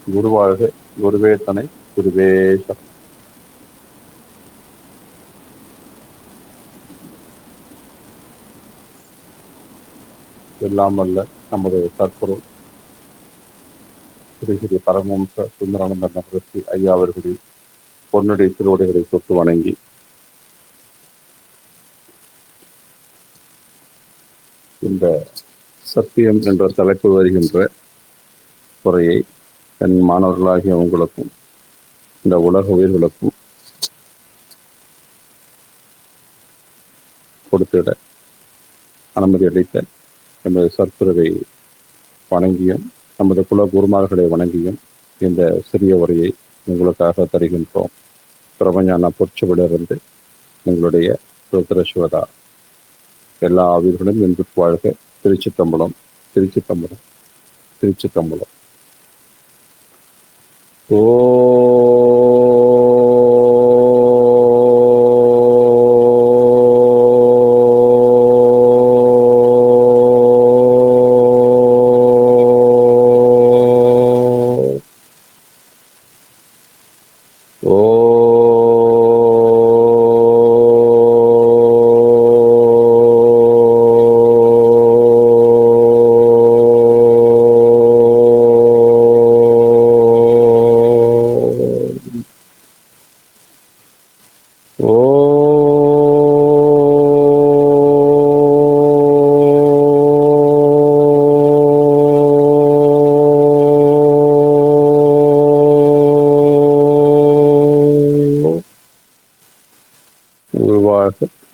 குருவாழ்க, குருவே துணை, குருவே சரணம். எல்லாம் வல்ல நமது சத்குரு ஸ்ரீ ஸ்ரீ பரமஹம்ச சுந்தரானந்த மகரிஷி ஐயா அவர்களின் பொன்னுடைய திருவடிகளை தொட்டு வணங்கி, இந்த சத்தியம் என்ற தலைப்பு வருகின்ற உரையை என் மாணவர்களாகிய உங்களுக்கும் இந்த உலக உயிர்களுக்கும் கொடுத்திட அனுமதி அளித்த நமது சத்குருவை வணங்கியும் நமது குல குருமார்களை வணங்கியும் இந்த சிறிய உரையை உங்களுக்காக தருகின்றோம். பிரபஞான பொற்சுவிலிருந்து உங்களுடைய ருத்ரஸ்வதா. எல்லா ஆவிர்களும் என்று வாழ்க. திருச்சிற்றம்பலம், திருச்சிற்றம்பலம், திருச்சிற்றம்பலம். ஓ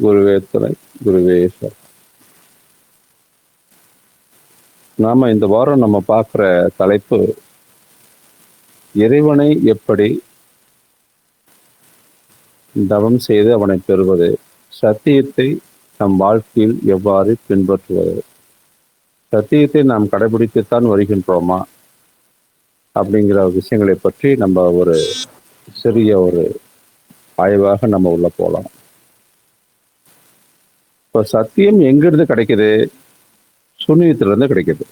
குருவே துணை, குருவே சரணம். நாம இந்த வாரம் நம்ம பார்க்குற தலைப்பு, இறைவனை எப்படி தவம் செய்து அவனை பெறுவது, சத்தியத்தை நம் வாழ்க்கையில் எவ்வாறு பின்பற்றுவது, சத்தியத்தை நாம் கடைபிடித்துத்தான் வருகின்றோமா அப்படிங்கிற விஷயங்களை பற்றி நம்ம ஒரு சிறிய ஒரு ஆய்வாக நம்ம உள்ள போகலாம். இப்போ சத்தியம் எங்கிருந்து கிடைக்குது? சூனியத்திலிருந்து கிடைக்குது.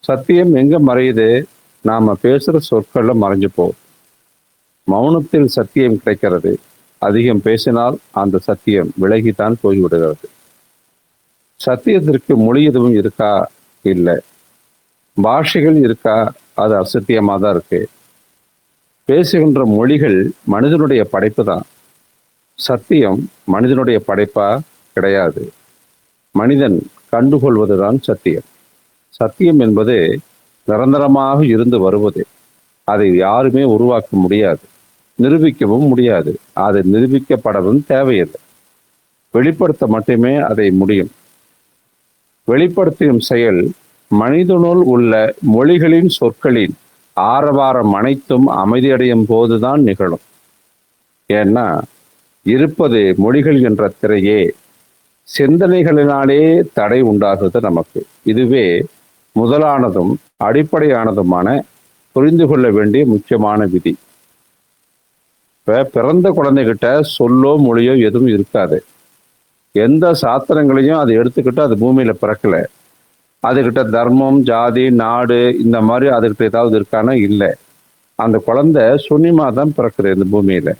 சத்தியம் எங்க மறையுது? நாம பேசுற சொற்கள்ல மறைஞ்சு போகும். மௌனத்தில் சத்தியம் கிடைக்கிறது. அதிகம் பேசினால் அந்த சத்தியம் விலகித்தான் போய்விடுகிறது. சத்தியத்திற்கு மொழி எதுவும் இருக்கா? இல்லை. பாஷைகள் இருக்கா? அது அசத்தியமாக தான் இருக்கு. பேசுகின்ற மொழிகள் மனிதனுடைய படைப்பு தான். சத்தியம் மனிதனுடைய படைப்பா? கிடையாது. மனிதன் கண்டுகொள்வதுதான் சத்தியம். சத்தியம் என்பது நிரந்தரமாக இருந்து வருவது. அதை யாருமே உருவாக்க முடியாது, நிரூபிக்கவும் முடியாது. அது நிரூபிக்கப்படவும் தேவையில்லை. வெளிப்படுத்த மட்டுமே அதை முடியும். வெளிப்படுத்தும் செயல் மனிதனுள் உள்ள மொழிகளின் சொற்களின் ஆரவாரம் அனைத்தும் அமைதியடையும் போதுதான் நிகழும். ஏன்னா இருப்பது மொழிகள் என்ற திரையே. சிந்தனைகளினாலே தடை உண்டாகுது நமக்கு. இதுவே முதலானதும் அடிப்படையானதுமான புரிந்து கொள்ள வேண்டிய முக்கியமான விதி. இப்ப பிறந்த குழந்தைகிட்ட சொல்லோ மொழியோ எதுவும் இருக்காது. எந்த சாஸ்திரங்களையும் அதை எடுத்துக்கிட்டு அது பூமியில பிறக்கல. அதுகிட்ட தர்மம், ஜாதி, நாடு இந்த மாதிரி அதுகிட்ட ஏதாவது இருக்கானா? இல்லை. அந்த குழந்தை சூன்யமா தான் பிறக்குது இந்த பூமியில.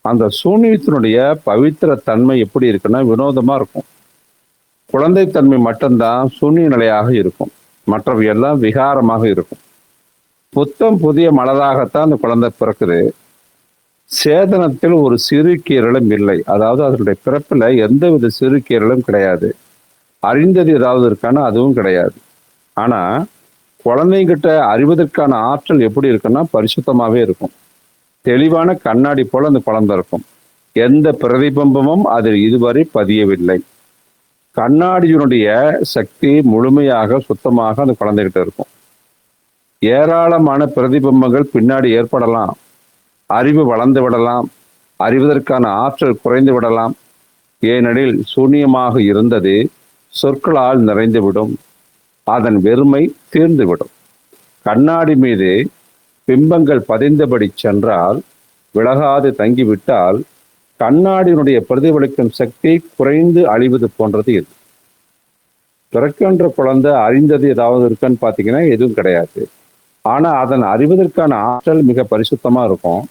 அந்த சூன்யத்தினுடைய பவித்திர தன்மை எப்படி இருக்குன்னா வினோதமா இருக்கும். குழந்தைத்தன்மை மட்டும்தான் சூன்ய நிலையாக இருக்கும். மற்றவை எல்லாம் விகாரமாக இருக்கும். புத்தம் புதிய மலராகத்தான் அந்த குழந்தை பிறக்குது. சேதனத்தில் ஒரு சிறு கீரலும் இல்லை. அதாவது அதனுடைய பிறப்புல எந்தவித சிறு கீரலும் கிடையாது. அறிந்தது ஏதாவது இருக்கானா? அதுவும் கிடையாது. ஆனா குழந்தைகிட்ட அறிவதற்கான ஆற்றல் எப்படி இருக்குன்னா பரிசுத்தமாவே இருக்கும். தெளிவான கண்ணாடி போல அந்த குழந்தை இருக்கும். எந்த பிரதிபிம்பமும் அதில் இதுவரை பதியவில்லை. கண்ணாடியினுடைய சக்தி முழுமையாக சுத்தமாக அந்த குழந்தைகிட்ட இருக்கும். ஏராளமான பிரதிபிம்பங்கள் பின்னாடி ஏற்படலாம். அறிவு வளர்ந்து விடலாம். அறிவதற்கான ஆற்றல் குறைந்து விடலாம். ஏனெனில் சூன்யமாக இருந்தது சொற்களால் நிறைந்துவிடும். அதன் வெறுமை தீர்ந்துவிடும். கண்ணாடி மீது பிம்பங்கள் பதிந்தபடி சென்றால், விலகாது தங்கிவிட்டால், கண்ணாடியினுடைய பிரதிபலிக்கும் சக்தி குறைந்து அழிவது போன்றது இது. பிறக்கின்ற குழந்தை அறிந்தது ஏதாவது இருக்குன்னு பார்த்தீங்கன்னா எதுவும் கிடையாது. ஆனா அதன் அறிவதற்கான ஆற்றல் மிக பரிசுத்தமா இருக்கும்.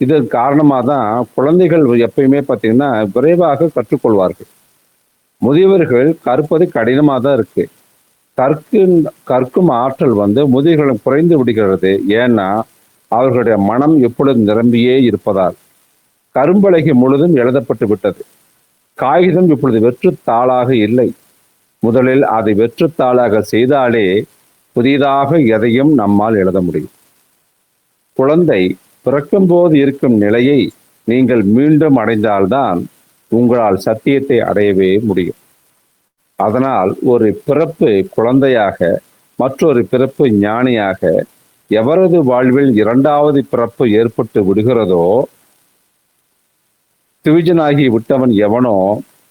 இதற்கு காரணமாக தான் குழந்தைகள் எப்பயுமே பார்த்தீங்கன்னா விரைவாக கற்றுக்கொள்வார்கள். முதியவர்கள் கற்பது கடினமாக தான் இருக்கு. கற்கும் ஆற்றல் முதியவர்களும் குறைந்து விடுகிறது. ஏன்னா அவர்களுடைய மனம் எப்பொழுதும் நிரம்பியே இருப்பதால். கரும்பலகை முழுதும் எழுதப்பட்டு விட்டது. காகிதம் இப்பொழுது வெற்றுத்தாளாக இல்லை. முதலில் அதை வெற்றுத்தாளாக செய்தாலே புதிதாக எதையும் நம்மால் எழுத முடியும். குழந்தை பிறக்கும்போது இருக்கும் நிலையை நீங்கள் மீண்டும் அடைந்தால்தான் உங்களால் சத்தியத்தை அடையவே முடியும். அதனால் ஒரு பிறப்பு குழந்தையாக, மற்றொரு பிறப்பு ஞானியாக, எவரது வாழ்வில் இரண்டாவது பிறப்பு ஏற்பட்டு விடுகிறதோ, திவிஜனாகி விட்டவன் எவனோ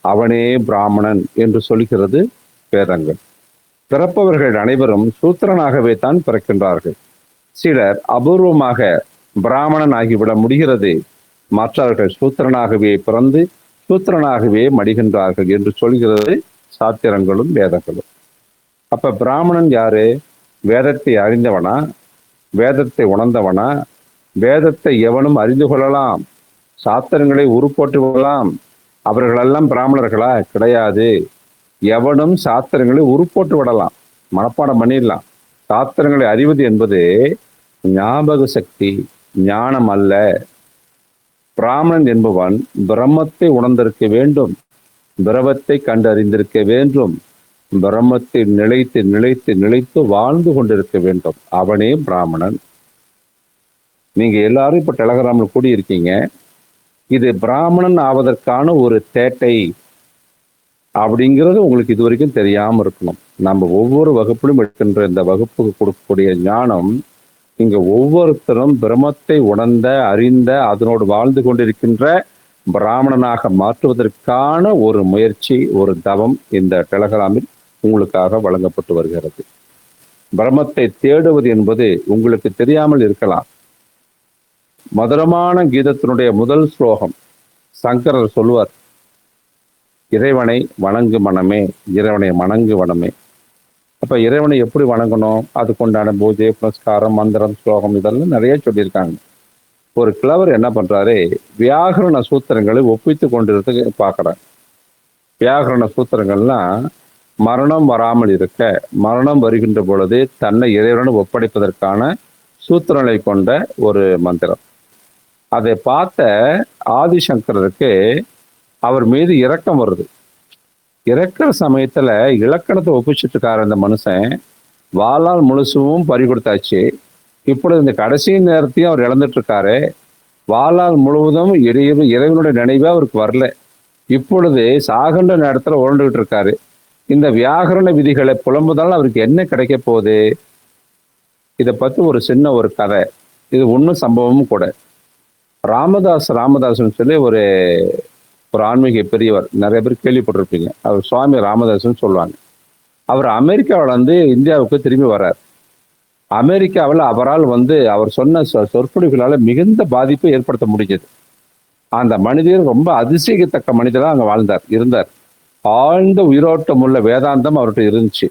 அவனே பிராமணன் என்று சொல்கிறது வேதங்கள். பிறப்பவர்கள் அனைவரும் சூத்திரனாகவே தான் பிறக்கின்றார்கள். சிலர் அபூர்வமாக பிராமணன் ஆகிவிட முடிகிறது. மற்றவர்கள் சூத்திரனாகவே பிறந்து சூத்திரனாகவே மடிகின்றார்கள் என்று சொல்கிறது சாத்திரங்களும் வேதங்களும். அப்ப பிராமணன் யாரு? வேதத்தை அறிந்தவனா? வேதத்தை உணர்ந்தவனா? வேதத்தை எவனும் அறிந்து கொள்ளலாம், சாத்திரங்களை உருப்போட்டு கொள்ளலாம். அவர்களெல்லாம் பிராமணர்களா? கிடையாது. எவனும் சாத்திரங்களை உருப்போட்டு விடலாம், மனப்பாடம் பண்ணிடலாம். சாத்திரங்களை அறிவது என்பது ஞாபக சக்தி, ஞானம் அல்ல. பிராமணன் என்பவன் பிரம்மத்தை உணர்ந்திருக்க வேண்டும், பிரமத்தை கண்டறிந்திருக்க வேண்டும், பிரம்மத்தை நிலைத்து நிலைத்து நிலைத்து வாழ்ந்து கொண்டிருக்க வேண்டும். அவனே பிராமணன். நீங்க எல்லாரும் இப்ப டெலகிராமில் கூடியிருக்கீங்க. இது பிராமணன் ஆவதற்கான ஒரு தேட்டை அப்படிங்கிறது உங்களுக்கு இது வரைக்கும் தெரியாம இருக்கணும். நம்ம ஒவ்வொரு வகுப்பிலும் எடுக்கின்ற இந்த வகுப்புக்கு கொடுக்கக்கூடிய ஞானம், இங்க ஒவ்வொருத்தரும் பிரம்மத்தை உணர்ந்த, அறிந்த, அதனோடு வாழ்ந்து கொண்டிருக்கின்ற பிராமணனாக மாற்றுவதற்கான ஒரு முயற்சி, ஒரு தவம் இந்த டெலகிராமில் உங்களுக்காக வழங்கப்பட்டு வருகிறது. பிரம்மத்தை தேடுவது என்பது உங்களுக்கு தெரியாமல் இருக்கலாம். மதுரமான கீதத்தினுடைய முதல் ஸ்லோகம் சங்கரர் சொல்லுவார், இறைவனை வணங்கு மனமே, இறைவனை வணங்கு மனமே. அப்ப இறைவனை எப்படி வணங்கணும்? அதுக்குண்டான பூஜை, புனஸ்காரம், மந்திரம், ஸ்லோகம் இதெல்லாம் நிறைய சொல்லியிருக்காங்க. ஒரு கிழவர் என்ன பண்றாரு, வியாகரண சூத்திரங்களை ஒப்பித்து கொண்டிருக்க பார்க்குறார். வியாகரண சூத்திரங்கள்லாம் மரணம் வராமல் இருக்க, மரணம் வருகின்ற பொழுது தன்னை இறைவனுடன் ஒப்படைப்பதற்கான சூத்திரங்களை கொண்ட ஒரு மந்திரம். அதை பார்த்த ஆதிசங்கரருக்கு அவர் மீது இரக்கம் வருது. இறக்கிற சமயத்துல இலக்கணத்தை ஒப்பிச்சுட்டு இருக்காரு அந்த மனுஷன். வாளால் முழுசும் பறி கொடுத்தாச்சு. இப்பொழுது இந்த கடைசி நேரத்தையும் அவர் இழந்துட்டு இருக்காரு. வாளால் முழுவதும் இறைவனுடைய நினைவே அவருக்கு வரல. இப்பொழுது சாகண்ட நேரத்துல உழண்டுகிட்டு இருக்காரு. இந்த வியாகரண விதிகளை புலம்புதால் அவருக்கு என்ன கிடைக்க போகுது? இதை பத்தி ஒரு சின்ன ஒரு கதை, இது ஒன்றும் சம்பவமும் கூட. ராமதாஸ்ன்னு சொல்லி ஒரு ஆன்மீக பெரியவர், நிறைய பேர் கேள்விப்பட்டிருப்பீங்க. அவர் சுவாமி ராமதாஸ்ன்னு சொல்லுவாங்க. அவர் அமெரிக்காவில் இந்தியாவுக்கு திரும்பி வர்றார். அமெரிக்காவில் அவரால் அவர் சொன்ன சொற்பொழிவுகளால் மிகுந்த பாதிப்பை ஏற்படுத்த முடிஞ்சது. அந்த மனிதர் ரொம்ப அதிசயிக்கத்தக்க மனிதராக அங்கே இருந்தார். ஆழ்ந்த உயிரோட்டம் உள்ள வேதாந்தம் அவர்கிட்ட இருந்துச்சு.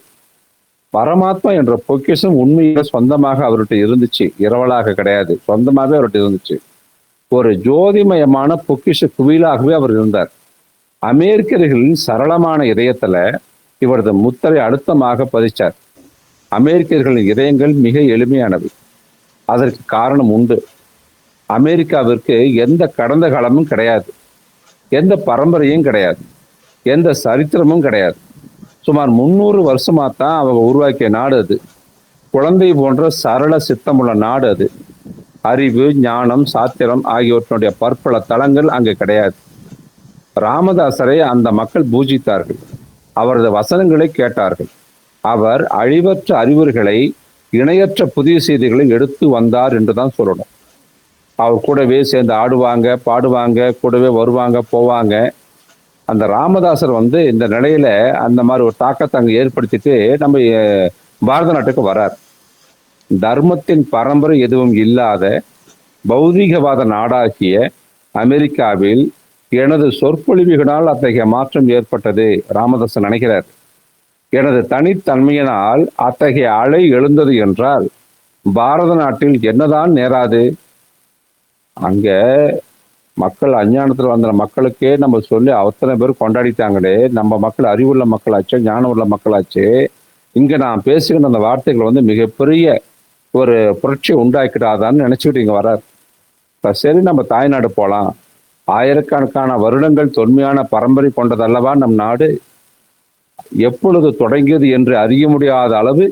பரமாத்மா என்ற பொக்கிஷம் உண்மையில சொந்தமாக அவர்கிட்ட இருந்துச்சு, இரவலாக கிடையாது, சொந்தமாகவே அவர்கிட்ட இருந்துச்சு. ஒரு ஜோதிமயமான பொக்கிஷ குவியலாகவே அவர் இருந்தார். அமெரிக்கர்களின் சரளமான இதயத்துல இவரது முத்திரை அழுத்தமாக பதிச்சார். அமெரிக்கர்களின் இதயங்கள் மிக எளிமையானவை. அதற்கு காரணம் உண்டு. அமெரிக்காவிற்கு எந்த கடந்த காலமும் கிடையாது, எந்த பரம்பரையும் கிடையாது, எந்த சரித்திரமும் கிடையாது. சுமார் 300 வருஷமா தான் அவங்க உருவாக்கிய நாடு அது. குழந்தை போன்ற சரள சித்தமுள்ள நாடு அது. அறிவு, ஞானம், சாத்திரம் ஆகியவற்றினுடைய பற்பல தளங்கள் அங்கு கிடையாது. ராமதாசரை அந்த மக்கள் பூஜித்தார்கள். அவரது வசனங்களை கேட்டார்கள். அவர் அழிவற்ற அறிவுரைகளை, இணையற்ற புதிய செய்திகளை எடுத்து வந்தார் என்றுதான் சொல்லணும். அவர் கூடவே சேர்ந்து ஆடுவாங்க, பாடுவாங்க, கூடவே வருவாங்க, போவாங்க. அந்த ராமதாசர் இந்த நிலையில அந்த மாதிரி ஒரு தாக்கத்தை அங்கே ஏற்படுத்திட்டு நம்ம பாரத நாட்டுக்கு வரார். தர்மத்தின் பரம்பரை எதுவும் இல்லாத பௌதீகவாத நாடாகிய அமெரிக்காவில் எனது சொற்பொழிவுகளால் அத்தகைய மாற்றம் ஏற்பட்டது. ராமதாசன் நினைக்கிறார், எனது தனித்தன்மையினால் அத்தகைய அலை எழுந்தது என்றால் பாரத நாட்டில் என்னதான் நேராது? அங்க மக்கள் அஞ்ஞானத்தில் வந்த மக்களுக்கே நம்ம சொல்லி அத்தனை பேர் கொண்டாடிட்டாங்களே, நம்ம மக்கள் அறிவுள்ள மக்களாச்சு, ஞானம் உள்ள மக்களாச்சு. இங்க நான் பேசுகிற அந்த வார்த்தைகள் மிகப்பெரிய ஒரு புரட்சியை உண்டாக்கிடாதான்னு நினைச்சுக்கிட்டு இங்க வர்றார். சரி, நம்ம தாய்நாடு போலாம். ஆயிரக்கணக்கான வருடங்கள் தொன்மையான பரம்பரை கொண்டதல்லவா நம் நாடு. எப்பொழுது தொடங்கியது என்று அறிய முடியாத அளவு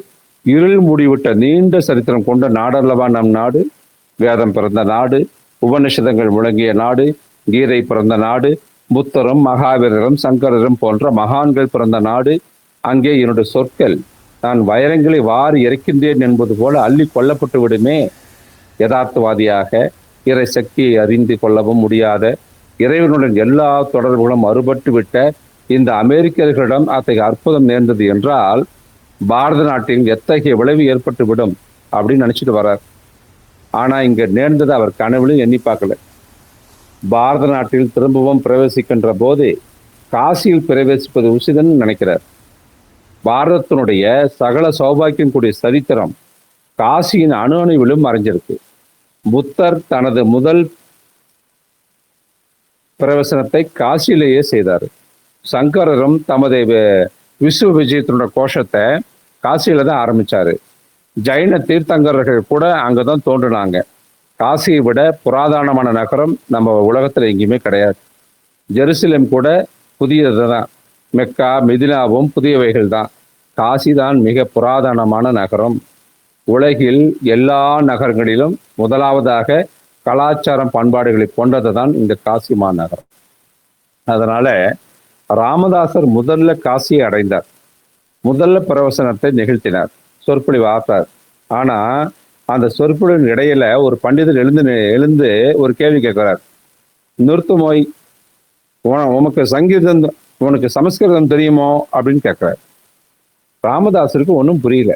இருள் மூடிவிட்ட நீண்ட சரித்திரம் கொண்ட நாடல்லவா நம் நாடு. வேதம் பிறந்த நாடு, உபநிஷதங்கள் முழங்கிய நாடு, கீதை பிறந்த நாடு, புத்தரும் மகாவீரரும் சங்கரரும் போன்ற மகான்கள் பிறந்த நாடு. அங்கே என்னுடைய சொற்கள் நான் வைரங்களை வாரி இறைக்கின்றேன் என்பது போல அள்ளி கொல்லப்பட்டு விடுமே. யதார்த்தவாதியாக இறை சக்தியை அறிந்து கொள்ளவும் முடியாத, இறைவனுடன் எல்லா தொடர்புகளும் அறுபட்டு விட்ட இந்த அமெரிக்கர்களிடம் அத்தகைய அற்புதம் நேர்ந்தது என்றால் பாரத நாட்டில் எத்தகைய விளைவு ஏற்பட்டு விடும் அப்படின்னு நினைச்சிட்டு வர்றார். ஆனா இங்க நேர்ந்தது அவர் கனவுலையும் எண்ணி பார்க்கல. பாரத நாட்டில் திரும்பவும் பிரவேசிக்கின்ற போது காசியில் பிரவேசிப்பது உசிதன் நினைக்கிறார். பாரதத்தினுடைய சகல சௌபாக்கியம் கூடிய சரித்திரம் காசியின் அணு அணுவிலும் மறைஞ்சிருக்கு. புத்தர் தனது முதல் பிரவசனத்தை காசியிலேயே செய்தார். சங்கரரும் தமது விஸ்வ விஜயத்தினுடைய கோஷத்தை காசியில தான் ஆரம்பிச்சாரு. ஜைன தீர்த்தங்கரர்கள் கூட அங்கதான் தோன்றினாங்க. காசியை விட புராதனமான நகரம் நம்ம உலகத்துல எங்கேயுமே கிடையாது. ஜெருசலேம் கூட புதியது தான். மெக்கா, மெதினாவும் புதியவைகள் தான். காசி தான் மிக புராதனமான நகரம். உலகில் எல்லா நகரங்களிலும் முதலாவதாக கலாச்சாரம் பண்பாடுகளை கொண்டது தான் இந்த காசி மாநகரம். அதனால ராமதாசர் முதல்ல காசியை அடைந்தார். முதல்ல பிரவசனத்தை நிகழ்த்தினார், சொற்பொழிவு ஆத்தார். ஆனா அந்த சொற்பொழிவின் இடையில ஒரு பண்டிதர் எழுந்து ஒரு கேள்வி கேட்கிறார். நிறுத்துமோய், உனக்கு சங்கீதம், உனக்கு சமஸ்கிருதம் தெரியுமோ அப்படின்னு கேட்கிறார். ராமதாசருக்கு ஒன்றும் புரியல.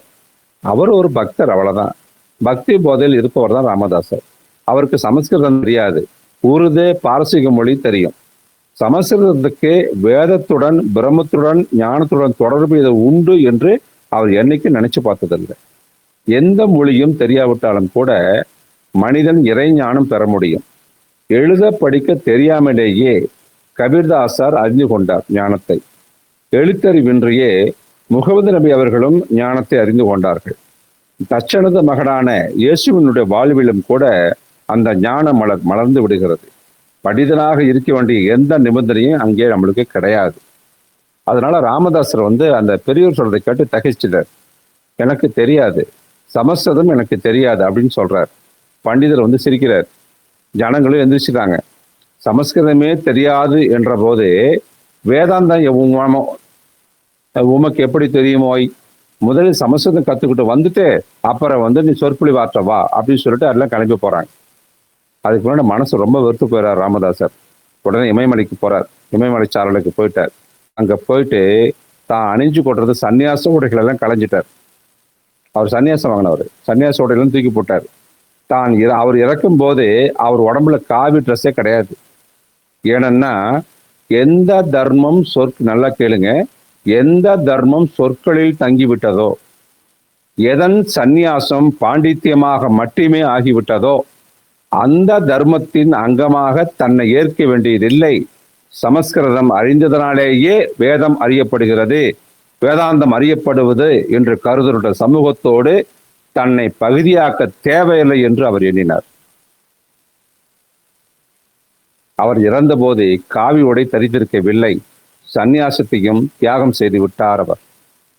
அவர் ஒரு பக்தர், அவ்வளவுதான். பக்தி போதையில் இருப்பவர் தான் ராமதாசர். அவருக்கு சமஸ்கிருதம் தெரியாது, உருது பாரசீக மொழி தெரியும். சமஸ்கிருதத்துக்கு வேதத்துடன் பிரம்மத்துடன் ஞானத்துடன் தொடர்பு இது உண்டு என்று அவர் என்னைக்கு நினைச்சு பார்த்ததில்லை. எந்த மொழியும் தெரியாவிட்டாலும் கூட மனிதன் இறை ஞானம் பெற முடியும். எழுத படிக்க தெரியாமலேயே கபீர்தாசார் அறிந்து கொண்டார் ஞானத்தை. எழுத்தறிவின்றியே முகமது நபி அவர்களும் ஞானத்தை அறிந்து கொண்டார்கள். தட்சணத மகனான இயேசுவினுடைய வாழ்விலும் கூட அந்த ஞானம் மலர்ந்து விடுகிறது. படிதனாக இருக்க வேண்டிய எந்த நிபந்தனையும் அங்கே நம்மளுக்கு கிடையாது. அதனால ராமதாசர் அந்த பெரியவர் சொல்றதை கேட்டு தகைச்சிட்டார். எனக்கு தெரியாது, சமஸ்கிருதம் எனக்கு தெரியாது அப்படின்னு சொல்றார். பண்டிதர் சிரிக்கிறார். ஜனங்களும் எந்திரிச்சிட்டாங்க. சமஸ்கிருதமே தெரியாது என்ற போது வேதாந்தம் உமக்கு எப்படி தெரியுமோ, முதலில் சமஸ்கிருதம் கத்துக்கிட்டு வந்துட்டு அப்புறம் நீ சொற்பொழிவு ஆற்றவா அப்படின்னு சொல்லிட்டு அதெல்லாம் கிளம்பி போறாங்க. அதுக்கு முன்னாடி மனசு ரொம்ப வெறுத்து போயிறார் ராமதாசர். உடனே இமயமலைக்கு போறார். இமயமலை சாரலுக்கு போயிட்டார். அங்க போயிட்டு தான் அணிஞ்சு கொட்டுறது சன்னியாச உடைகள் எல்லாம் களைஞ்சிட்டார். அவர் சன்னியாசம் வாங்கினவர். சன்னியாச உடைகளும் தூக்கி போட்டார். அவர் இறக்கும் போது அவர் உடம்புல காவி ட்ரெஸ்ஸே கிடையாது. ஏன்னா எந்த தர்மம் நல்லா கேளுங்க, எந்த தர்மம் சொற்களில் தங்கிவிட்டதோ, எதன் சந்நியாசம் பாண்டித்யமாக மட்டுமே ஆகிவிட்டதோ அந்த தர்மத்தின் அங்கமாக தன்னை ஏற்க வேண்டியதில்லை. சமஸ்கிருதம் அறிந்ததனாலேயே வேதம் அறியப்படுகிறது, வேதாந்தம் அறியப்படுவது என்று கருதுகிற சமூகத்தோடு தன்னை பகுதியாக்க தேவையில்லை என்று அவர் எண்ணினார். அவர் இறந்தபோது காவி உடை தரித்திருக்கவில்லை. சந்நியாசத்தையும் தியாகம் செய்து விட்டார். அவர்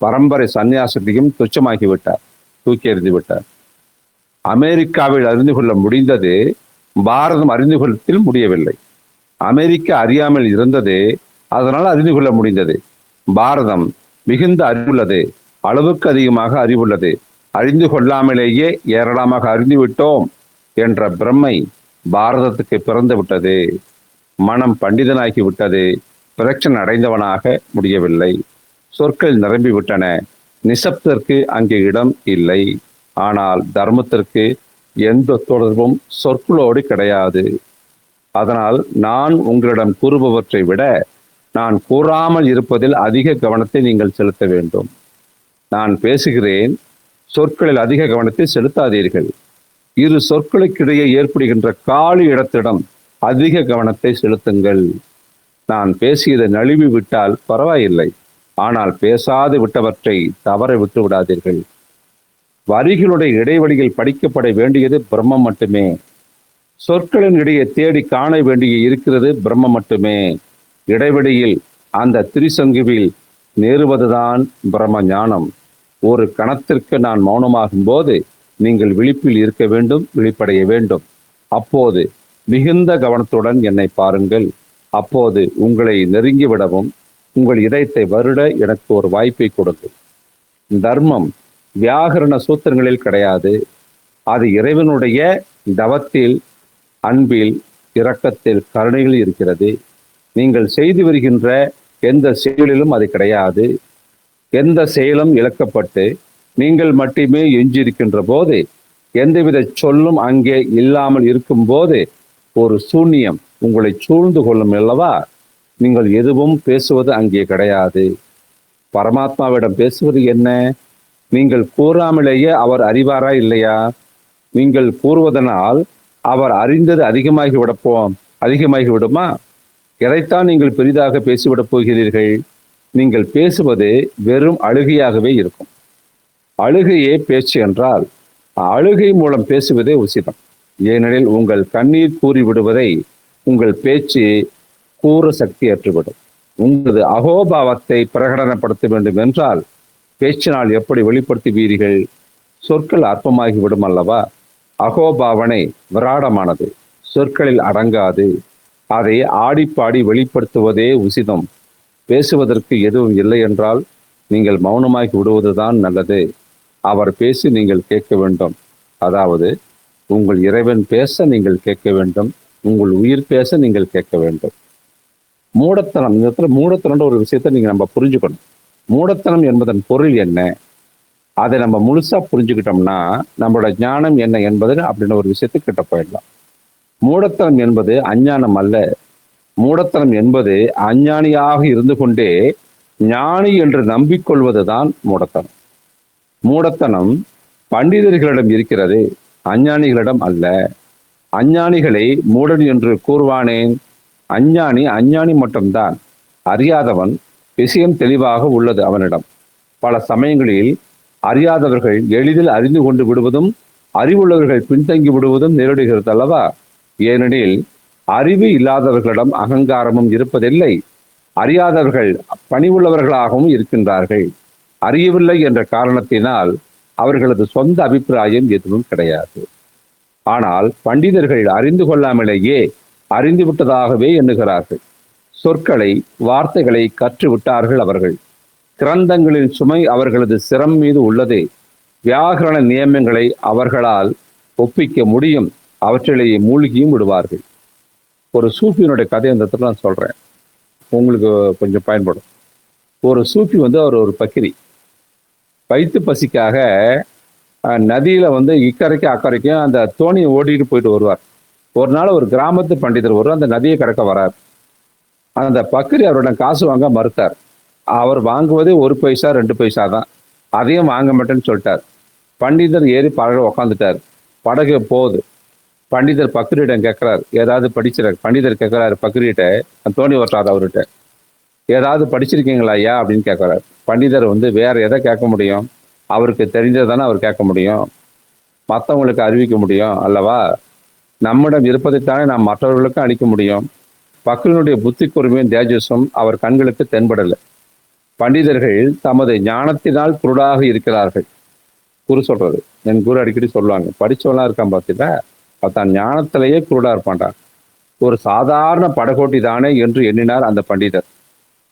பரம்பரை சந்நியாசத்தையும் துச்சமாக்கி விட்டார், தூக்கி எறிந்து விட்டார். அமெரிக்காவில் அறிந்து கொள்ள முடிந்தது, பாரதம் அறிந்து கொள்ளத்தில் முடியவில்லை. அமெரிக்கா அறியாமல் இருந்தது, அதனால் அறிந்து கொள்ள முடிந்தது. பாரதம் மிகுந்த அறிவுள்ளது, அளவுக்கு அதிகமாக அறிவுள்ளது. அறிந்து கொள்ளாமலேயே ஏராளமாக அறிந்துவிட்டோம் என்ற பிரம்மை பாரதத்துக்கு பிறந்து விட்டது. மனம் பண்டிதனாகி விட்டது, பிரச்சனை அடைந்தவனாக முடியவில்லை. சொற்கள் நிரம்பி விட்டன, நிசப்தற்கு அங்கே இடம் இல்லை. ஆனால் தர்மத்திற்கு எந்த தொடர்பும் சொற்களோடு கிடையாது. அதனால் நான் உங்களிடம் கூறுபவற்றை விட நான் கூறாமல் இருப்பதில் அதிக கவனத்தை நீங்கள் செலுத்த வேண்டும். நான் பேசுகிறேன், சொற்களில் அதிக கவனத்தை செலுத்தாதீர்கள். இரு சொற்களுக்கிடையே ஏற்படுகின்ற காலி இடத்திடம் அதிக கவனத்தை செலுத்துங்கள். நான் பேசியதை நழுவி விட்டால் பரவாயில்லை, ஆனால் பேசாது விட்டவற்றை தவற விட்டு விடாதீர்கள். வரிகளுடைய இடைவெளியில் படிக்கப்பட வேண்டியது பிரம்மம் மட்டுமே. சொற்களின் இடையே தேடி காண வேண்டிய இருக்கிறது பிரம்மம் மட்டுமே. இடைவெளியில் அந்த திரிசங்குவில் நேருவதுதான் பிரம்ம ஞானம். ஒரு கணத்திற்கு நான் மௌனமாகும் போது நீங்கள் விழிப்பில் இருக்க வேண்டும், விழிப்படைய வேண்டும். அப்போது மிகுந்த கவனத்துடன் என்னை பாருங்கள். அப்போது உங்களை நெருங்கிவிடவும் உங்கள் இதயத்தை வருட எனக்கு ஒரு வாய்ப்பை கொடுங்கள். தர்மம் வியாகரண சூத்திரங்களில் கிடையாது. அது இறைவனுடைய தவத்தில், அன்பில், இரக்கத்தில், கருணையில் இருக்கிறது. நீங்கள் செய்து வருகின்ற எந்த செயலிலும் அது கிடையாது. எந்த செயலும் இழக்கப்பட்டு நீங்கள் மட்டுமே எஞ்சியிருக்கின்ற போது, எந்தவித சொல்லும் அங்கே இல்லாமல் இருக்கும் போது ஒரு சூன்யம் உங்களை சூழ்ந்து கொள்ளும் அல்லவா? நீங்கள் எதுவும் பேசுவது அங்கே கிடையாது. பரமாத்மாவிடம் பேசுவது என்ன? நீங்கள் கூறாமலேயே அவர் அறிவாரா இல்லையா? நீங்கள் கூறுவதனால் அவர் அறிந்தது அதிகமாகி விடுமா? எதைத்தான் நீங்கள் பெரிதாக பேசிவிடப் போகிறீர்கள்? நீங்கள் பேசுவது வெறும் அழுகையாகவே இருக்கும். அழுகையே பேச்சு என்றால் அழுகை மூலம் பேசுவதே உசிதம். ஏனெனில் உங்கள் கண்ணீர் கூறி விடுவதை உங்கள் பேச்சு கூற சக்தி ஏற்றுவிடும். உங்களது அகோபாவத்தை பிரகடனப்படுத்த வேண்டும் என்றால் பேச்சினால் எப்படி வெளிப்படுத்துவீர்கள்? சொற்கள் அற்பமாகி விடும் அல்லவா? அகோபாவனை விராடமானது, சொற்களில் அடங்காது. அதை ஆடிப்பாடி வெளிப்படுத்துவதே உசிதம். பேசுவதற்கு எதுவும் இல்லை என்றால் நீங்கள் மௌனமாகி விடுவதுதான் நல்லது. அவர் பேசி நீங்கள் கேட்க வேண்டும். அதாவது உங்கள் இறைவன் பேச நீங்கள் கேட்க வேண்டும். உங்கள் உயிர் பேச நீங்கள் கேட்க வேண்டும். மூடத்தனம், இந்த இடத்துல மூடத்தனம்ன்ற ஒரு விஷயத்தை நம்ம புரிஞ்சுக்கணும். மூடத்தனம் என்பதன் பொருள் என்ன? அதை நம்ம முழுசா புரிஞ்சுக்கிட்டோம்னா நம்மளோட ஞானம் என்ன என்பது அப்படின்னு ஒரு விஷயத்துக்கு கிட்ட போயிடலாம். மூடத்தனம் என்பது அஞ்ஞானம் அல்ல. மூடத்தனம் என்பது அஞ்ஞானியாக இருந்து கொண்டே ஞானி என்று நம்பிக்கொள்வதுதான் மூடத்தனம். மூடத்தனம் பண்டிதர்களிடம் இருக்கிறது, அஞ்ஞானிகளிடம் அல்ல. அஞ்ஞானிகளை மூடன் என்று கூறுவானேன்? அஞ்ஞானி மட்டும்தான். அறியாதவன் விஷயம் தெளிவாக உள்ளது அவனிடம். பல சமயங்களில் அறியாதவர்கள் எளிதில் அறிந்து கொண்டு விடுவதும் அறிவுள்ளவர்கள் பின்தங்கி விடுவதும் நேரிடுகிறது அல்லவா? ஏனெனில் அறிவு இல்லாதவர்களிடம் அகங்காரமும் இருப்பதில்லை. அறியாதவர்கள் பணிவுள்ளவர்களாகவும் இருக்கின்றார்கள். அறியவில்லை என்ற காரணத்தினால் அவர்களது சொந்த அபிப்பிராயம் எதுவும் கிடையாது. ஆனால் பண்டிதர்கள் அறிந்து கொள்ளாமலேயே அறிந்து விட்டதாகவே எண்ணுகிறார்கள். சொற்களை, வார்த்தைகளை கற்று விட்டார்கள் அவர்கள். கிரந்தங்களின் சுமை அவர்களது சிரம் மீது உள்ளது. வியாகரண நியமங்களை அவர்களால் ஒப்பிக்க முடியும். அவற்றிலேயே மூழ்கியும் விடுவார்கள். ஒரு சூஃபியினுடைய கதை இந்த இடத்துல நான் சொல்றேன், உங்களுக்கு கொஞ்சம் பயன்படும். ஒரு சூஃபி அவர் ஒரு பக்கிரி. வயிற்று பசிக்காக நதியில இக்கரைக்கும் அக்கறைக்கும் அந்த தோணியை ஓட்டிட்டு போயிட்டு வருவார். ஒரு நாள் ஒரு கிராமத்து பண்டிதர் அந்த நதியை கடக்க வரார். அந்த பக்கிரி அவரிடம் காசு வாங்க மறுத்தார். அவர் வாங்குவதே 1 பைசா 2 பைசா தான். அதையும் வாங்க மாட்டேன்னு சொல்லிட்டார். பண்டிதர் ஏறி படகு உக்காந்துட்டார். படகு போகுது. பண்டிதர் பக்கிரியிடம் கேட்கிறார், ஏதாவது படிச்சிருக்க? பண்டிதர் கேட்கிறாரு பக்கிரிட்ட, தோணி ஓட்டார் அவர்கிட்ட, ஏதாவது படிச்சிருக்கீங்களா ஐயா அப்படின்னு கேட்கிறார். பண்டிதர் வேற எதை கேட்க முடியும்? அவருக்கு தெரிஞ்சதானே அவர் கேட்க முடியும், மற்றவங்களுக்கு அறிவிக்க முடியும் அல்லவா? நம்மிடம் இருப்பதைத்தானே நாம் மற்றவர்களுக்கும் அளிக்க முடியும். பக்தனுடைய புத்தி கூர்மையும் தேஜஸும் அவர் கண்களுக்கு தென்படலை. பண்டிதர்கள் தமது ஞானத்தினால் குருடாக இருக்கிறார்கள். குரு சொல்றது, என் குரு அடிக்கடி சொல்லுவாங்க, படிச்சவெல்லாம் இருக்கான் பார்த்தீங்களா, தான் ஞானத்திலேயே குருடா இருப்பான்டா. ஒரு சாதாரண படகோட்டி தானே என்று எண்ணினார் அந்த பண்டிதர்.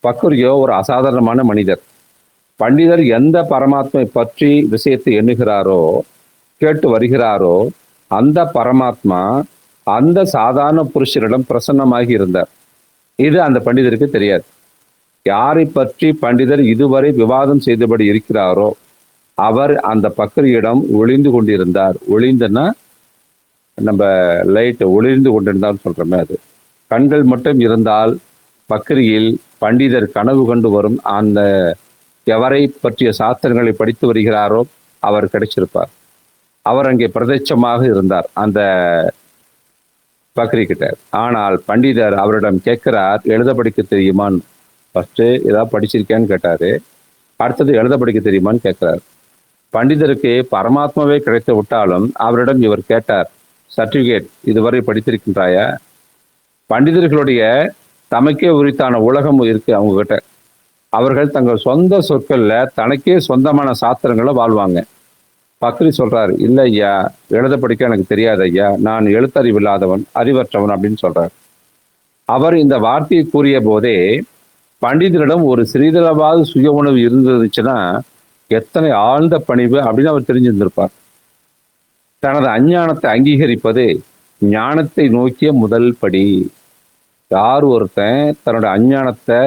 பக்குரியோ ஒரு அசாதாரணமான மனிதர். பண்டிதர் எந்த பரமாத்மை பற்றி விஷயத்தை எண்ணுகிறாரோ, கேட்டு வருகிறாரோ, அந்த பரமாத்மா அந்த சாதாரண புருஷரிடம் பிரசன்னமாகி இருந்தார். இது அந்த பண்டிதருக்கு தெரியாது. யாரை பற்றி பண்டிதர் இதுவரை விவாதம் செய்தபடி இருக்கிறாரோ, அவர் அந்த பக்ரியிடம் ஒளிந்து கொண்டிருந்தார். ஒளிந்துன்னா நம்ம லைட் ஒளிர்ந்து கொண்டிருந்தால் சொல்றோமே அது. கண்கள் மட்டும் இருந்தால் பக்ரியில் பண்டிதர் கனவு கண்டு வரும் அந்த எவரை பற்றிய சாஸ்திரங்களை படித்து வருகிறாரோ அவர் கிடைச்சிருப்பார். அவர் அங்கே பிரதட்சமாக இருந்தார் அந்த பக்ரி கிட்ட. ஆனால் பண்டிதர் அவரிடம் கேட்கிறார், எழுத படிக்க தெரியுமான்னு. ஃபர்ஸ்ட் ஏதாவது படிச்சிருக்கேன்னு கேட்டாரு. அடுத்தது எழுத படிக்க தெரியுமான்னு கேட்கிறார். பண்டிதருக்கு பரமாத்மாவே கிடைத்து விட்டாலும் அவரிடம் இவர் கேட்டார், சர்டிபிகேட் இதுவரை படித்திருக்கின்றாயா? பண்டிதர்களுடைய தமக்கே உரித்தான உலகம் இருக்கு அவங்க கிட்ட. அவர்கள் தங்கள் சொந்த சொற்கள்ல தனக்கே சொந்தமான சாஸ்திரங்களை வாழ்வாங்க. பக்ரி சொல்றாரு, இல்ல ஐயா, எழுத படிக்க எனக்கு தெரியாது ஐயா, நான் எழுத்தறிவில்லாதவன், அறிவற்றவன் அப்படின்னு சொல்றார். அவர் இந்த வார்த்தையை கூறிய போதே பண்டிதரிடம் ஒரு சிறிதளவாவது சுய உணவு இருந்துச்சுன்னா எத்தனை ஆழ்ந்த பணிவு அப்படின்னு அவர் தெரிஞ்சிருந்திருப்பார். தனது அஞ்ஞானத்தை அங்கீகரிப்பது ஞானத்தை நோக்கிய முதல் படி. யார் ஒருத்தன் தன்னோட அஞ்ஞானத்தை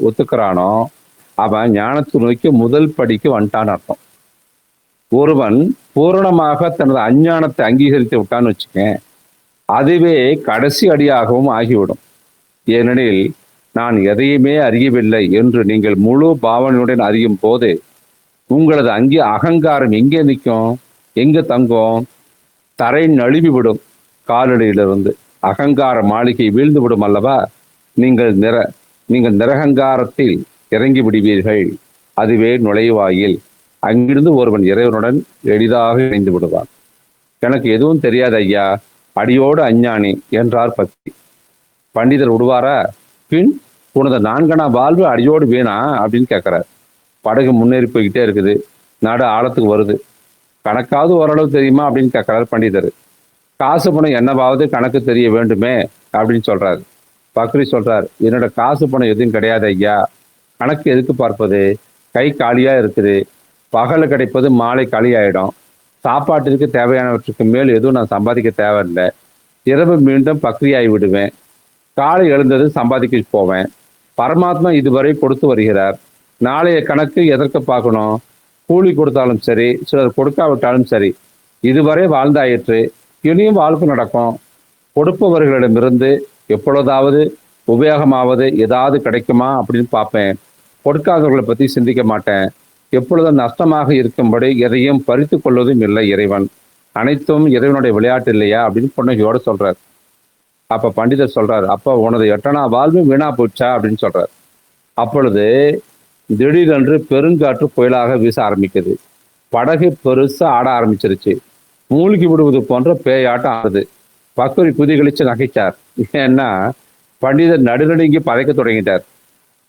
ஒத்துக்கிறானோ அவன் ஞானத்தை நோக்கிய முதல் படிக்கு வந்துட்டான்னு அர்த்தம். ஒருவன் பூரணமாக தனது அஞ்ஞானத்தை அங்கீகரித்து விட்டான்னு வச்சுக்கேன், அதுவே கடைசி அடியாகவும் ஆகிவிடும். ஏனெனில் நான் எதையுமே அறியவில்லை என்று நீங்கள் முழு பாவனையுடன் அறியும் போது உங்களது அகங்காரம் எங்கே நிற்கும், எங்க தங்கும்? தரை நழுவி விடும். காலடியிலிருந்து அகங்கார மாளிகை வீழ்ந்து விடும் அல்லவா? நீங்கள் நிரகங்காரத்தில் இறங்கி விடுவீர்கள். அதுவே நுழைவாயில். அங்கிருந்து ஒருவன் இறைவனுடன் எளிதாக இணைந்து விடுவான். எனக்கு எதுவும் தெரியாது ஐயா, அடியோடு அஞ்ஞானி என்றார் பக்தி. பண்டிதர் விடுவாரா? பின் உனது நான்கனா வாழ்வு அடியோடு வேணா அப்படின்னு கேட்கிறார். படகு முன்னேறி போய்கிட்டே இருக்குது, நாடு ஆழத்துக்கு வருது, கணக்காவது ஓரளவு தெரியுமா அப்படின்னு கேட்கிறார் பண்டிதர். காசு பணம் என்னவாவது கணக்கு தெரிய வேண்டுமே அப்படின்னு சொல்றாரு. பக்ரி சொல்றார், என்னோட காசு பணம் எதுவும் கிடையாது ஐயா, கணக்கு எதுக்கு பார்ப்பது, கை காலியா இருக்குது, பகல கிடைப்பது மாலை காலியாயிடும், சாப்பாட்டிற்கு தேவையானவற்றுக்கு மேல் எதுவும் நான் சம்பாதிக்க தேவையில்லை, இரவு மீண்டும் பக்ரியாகி விடுவேன், காலை எழுந்தது சம்பாதிக்க போவேன், பரமாத்மா இதுவரை கொடுத்து வருகிறார், நாளைய கணக்கு எதற்கு பார்க்கணும், கூலி கொடுத்தாலும் சரி சிலர் கொடுக்காவிட்டாலும் சரி, இதுவரை வாழ்ந்தாயிற்று, இனியும் வாழ்க்கை நடக்கும், கொடுப்பவர்களிடமிருந்து எப்பொழுதாவது உபயோகமாவது ஏதாவது கிடைக்குமா அப்படின்னு பார்ப்பேன், கொடுக்காதவர்களை பற்றி சிந்திக்க மாட்டேன், எப்பொழுதும் நஷ்டமாக இருக்கும்படி எதையும் பறித்து கொள்வதும் இல்லை இறைவன், அனைத்தும் இறைவனுடைய விளையாட்டு இல்லையா அப்படின்னு புன்னகையோடு சொல்றார். அப்ப பண்டிதர் சொல்றாரு, அப்ப உனது எட்டனா வாழ்வு வீணா போச்சா அப்படின்னு சொல்றார். அப்பொழுது திடீரென்று பெருங்காற்று புயலாக வீச ஆரம்பிக்குது. படகு பெருசா ஆட ஆரம்பிச்சிருச்சு. மூழ்கி விடுவது போன்ற பேயாட்டம் ஆடுது. பக்ரி குதிகளிச்சு நகைச்சார். ஏன்னா பண்டிதர் நடுநடுங்கி பதைக்க தொடங்கிட்டார்.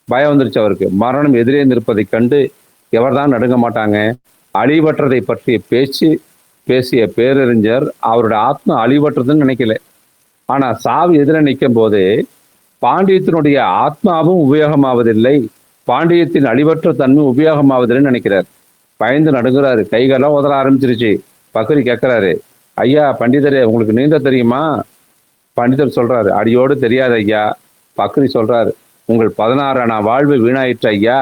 பயம் வந்துருச்சு அவருக்கு. மரணம் எதிரே நிற்பதை கண்டு எவர்தான் நடுங்க மாட்டாங்க. அழிவற்றதை பற்றிய பேசிய பேரறிஞர் அவருடைய ஆத்மா அழிவற்றதுன்னு நினைக்கல. ஆனா சாவு எதிர நிற்கும் போது பாண்டியத்தினுடைய ஆத்மாவும் உபயோகமாவதில்லை, பாண்டியத்தின் அழிவற்ற தன்மை உபயோகமாவதில்லைன்னு நினைக்கிறார். பயந்து நடுங்குறாரு. கைகெல்லாம் உதற ஆரம்பிச்சிருச்சு. பக்ரி கேட்கிறாரு, ஐயா பண்டிதரே உங்களுக்கு நீந்த தெரியுமா? பண்டிதர் சொல்றாரு, அடியோடு தெரியாது ஐயா. பக்ரி சொல்றாரு, உங்கள் 16 அணா வாழ்வு வீணாயிற்று ஐயா,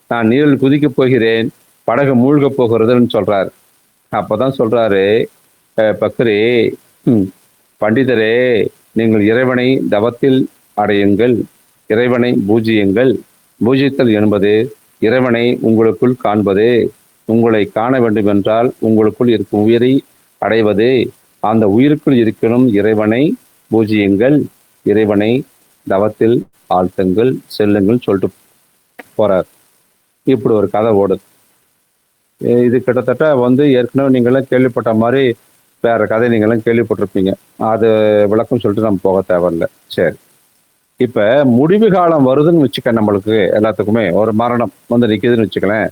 நான் நீரில் குதிக்க போகிறேன், படகு மூழ்க போகிறதுன்னு சொல்றாரு. அப்பதான் சொல்றாரு பக்ரி, பண்டிதரே நீங்கள் இறைவனை தவத்தில் அடையுங்கள், இறைவனை பூஜியுங்கள். பூஜித்தல் என்பது இறைவனை உங்களுக்குள் காண்பது. உங்களை காண வேண்டும் என்றால் உங்களுக்குள் இருக்கும் உயிரை அடைவது. அந்த உயிருக்குள் இருக்கணும் இறைவனை பூஜியுங்கள், இறைவனை தவத்தில் ஆழ்த்துங்கள், செல்லுங்கள் சொல்லிட்டு போறார். இப்படி ஒரு கதை ஓடுது. இது கிட்டத்தட்ட ஏற்கனவே நீங்களாம் கேள்விப்பட்ட மாதிரி வேற கதை நீங்களாம் கேள்விப்பட்டிருப்பீங்க. அது விளக்கம் சொல்லிட்டு நம்ம போக தேவையில்லை. சரி, இப்ப முடிவு காலம் வருதுன்னு வச்சுக்க, நம்மளுக்கு எல்லாத்துக்குமே ஒரு மரணம் நிற்குதுன்னு வச்சுக்கலேன்.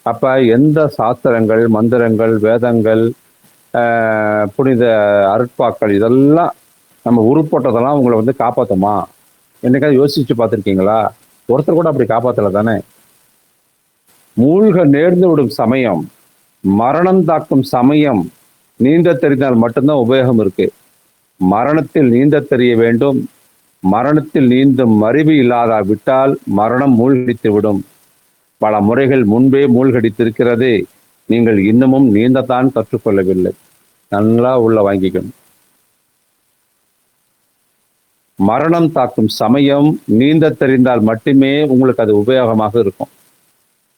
அப்ப எந்த சாஸ்திரங்கள், மந்திரங்கள், வேதங்கள், புனித அருட்பாக்கள் இதெல்லாம் நம்ம உருப்போட்டதெல்லாம் உங்களை காப்பாற்றுமா? என்னைக்காவது யோசிச்சு பார்த்துருக்கீங்களா? ஒருத்தர் கூட அப்படி காப்பாற்றல தானே. மூழ்க நேர்ந்து விடும் சமயம், மரணம் தாக்கும் சமயம் நீந்த தெரிந்தால் மட்டும்தான் உபயோகம் இருக்கு. மரணத்தில் நீந்த தெரிய வேண்டும். மரணத்தில் நீந்தும் அறிவு இல்லாதா விட்டால் மரணம் மூழ்கடித்து விடும். பல முறைகள் முன்பே மூழ்கடித்திருக்கிறது. நீங்கள் இன்னமும் நீந்தத்தான் கற்றுக்கொள்ளவில்லை. நல்லா உள்ள வாங்கிக்கணும். மரணம் தாக்கும் சமயம் நீந்த தெரிந்தால் மட்டுமே உங்களுக்கு அது உபயோகமாக இருக்கும்.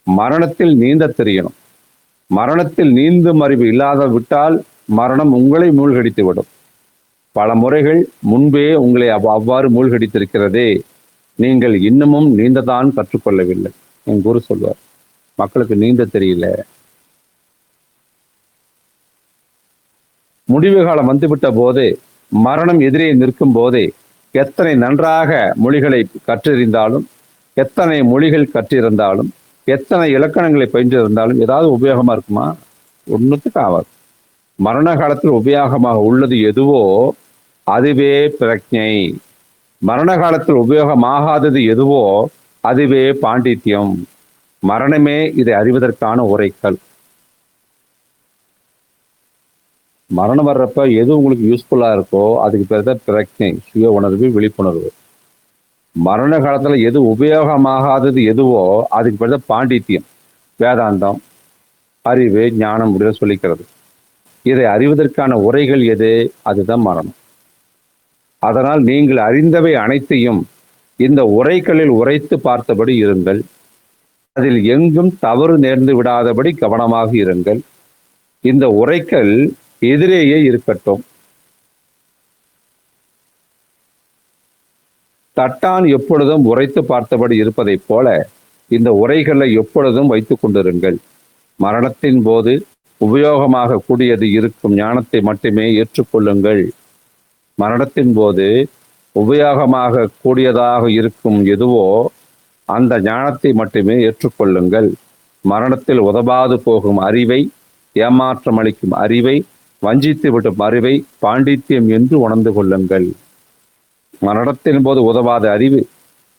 மரணத்தில் நீந்த தெரியணும். மரணத்தில் நீந்தும் அறிவு இல்லாத விட்டால் மரணம் உங்களை மூழ்கடித்து விடும். பல முறைகள் முன்பே உங்களை அவ்வாறு மூழ்கடித்திருக்கிறதே, நீங்கள் இன்னமும் நீந்ததான் கற்றுக்கொள்ளவில்லை. என் குரு சொல்வார், மக்களுக்கு நீந்த தெரியல. முடிவு காலம் வந்துவிட்ட போதே, மரணம் எதிரே நிற்கும் போதே, எத்தனை நன்றாக மொழிகளை கற்றறிந்தாலும், எத்தனை மொழிகள் கற்றிருந்தாலும், எத்தனை இலக்கணங்களை பயின்றிருந்தாலும் ஏதாவது உபயோகமா இருக்குமா? ஒன்றுத்துக்கு ஆகாது. மரண காலத்தில் உபயோகமாக உள்ளது எதுவோ அதுவே பிரக்ஞை. மரண காலத்தில் உபயோகமாகாதது எதுவோ அதுவே பாண்டித்யம். மரணமே இதை அறிவதற்கான உரைக்கல். மரணம் வர்றப்ப எது உங்களுக்கு யூஸ்ஃபுல்லா இருக்கோ அதுக்கு பேர் தான் பிரக்ஞை, சுய உணர்வு, விழிப்புணர்வு. மரண காலத்துல எது உபயோகமாகாதது எதுவோ அதுக்கு பேர் தான் பாண்டித்யம், வேதாந்தம், அறிவு, ஞானம் அப்படின்னு சொல்லிக்கிறது. இதை அறிவதற்கான உரைகள் எது? அதுதான் மரணம். அதனால் நீங்கள் அறிந்தவை அனைத்தையும் இந்த உரைகளில் உரைத்து பார்த்தபடி இருங்கள். அதில் எங்கும் தவறு நேர்ந்து விடாதபடி கவனமாக இருங்கள். இந்த உரைகள் எதிரேயே இருக்கட்டும். தட்டான் எப்பொழுதும் உரைத்து பார்த்தபடி இருப்பதைப் போல இந்த உரைகளை எப்பொழுதும் வைத்துக் கொண்டிருங்கள். மரணத்தின் போது உபயோகமாக கூடியது இருக்கும் ஞானத்தை மட்டுமே ஏற்றுக்கொள்ளுங்கள். மரணத்தின் போது உபயோகமாக கூடியதாக இருக்கும் எதுவோ அந்த ஞானத்தை மட்டுமே ஏற்றுக்கொள்ளுங்கள். மரணத்தில் உதவாது போகும் அறிவை, ஏமாற்றம் அளிக்கும் அறிவை, வஞ்சித்து விடும் அறிவை பாண்டித்யம் என்று உணர்ந்து கொள்ளுங்கள். மரணத்தின் போது உதவாத அறிவு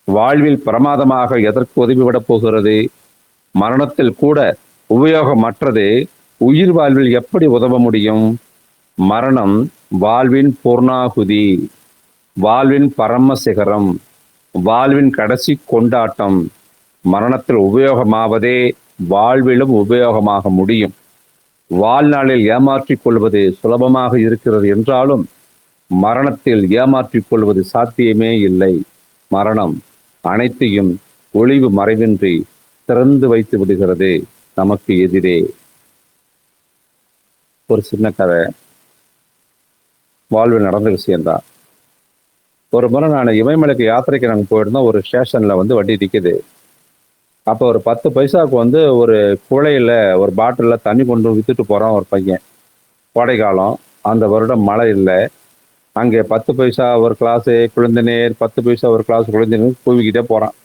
வாழ்வில் பிரமாதமாக எதற்கு உதவிவிடப் போகிறது? மரணத்தில் கூட உபயோகமற்றது உயிர் வாழ்வில் எப்படி உதவ முடியும்? மரணம் வாழ்வின் பூர்ணாகுதி, வாழ்வின் பரம சிகரம், வாழ்வின் கடைசி கொண்டாட்டம். மரணத்தில் உபயோகமாவதே வாழ்விலும் உபயோகமாக முடியும். வாழ்நாளில் ஏமாற்றிக் கொள்வது சுலபமாக இருக்கிறது என்றாலும் மரணத்தில் ஏமாற்றிக் கொள்வது சாத்தியமே இல்லை. மரணம் அனைத்தையும் ஒளிவு மறைவின்றி திறந்து வைத்து விடுகிறது நமக்கு எதிரே. ஒரு சின்ன கதை, வாழ்வில் நடந்த விஷயம்தான். ஒரு முறை நான் இமயமலைக்கு யாத்திரைக்கு நாங்கள் போயிருந்தோம். ஒரு ஸ்டேஷன்ல வண்டி நிற்குது. அப்போ ஒரு 10 பைசாவுக்கு ஒரு குழையில ஒரு பாட்டில தண்ணி கொண்டு வித்துட்டு போறான் ஒரு பையன். கோடை காலம், அந்த வருடம் மழை இல்லை. அங்கே 10 பைசா ஒரு கிளாஸு குழந்தைநீர், 10 பைசா ஒரு கிளாஸ் குழந்தைநீர் கூவிக்கிட்டே போறான்.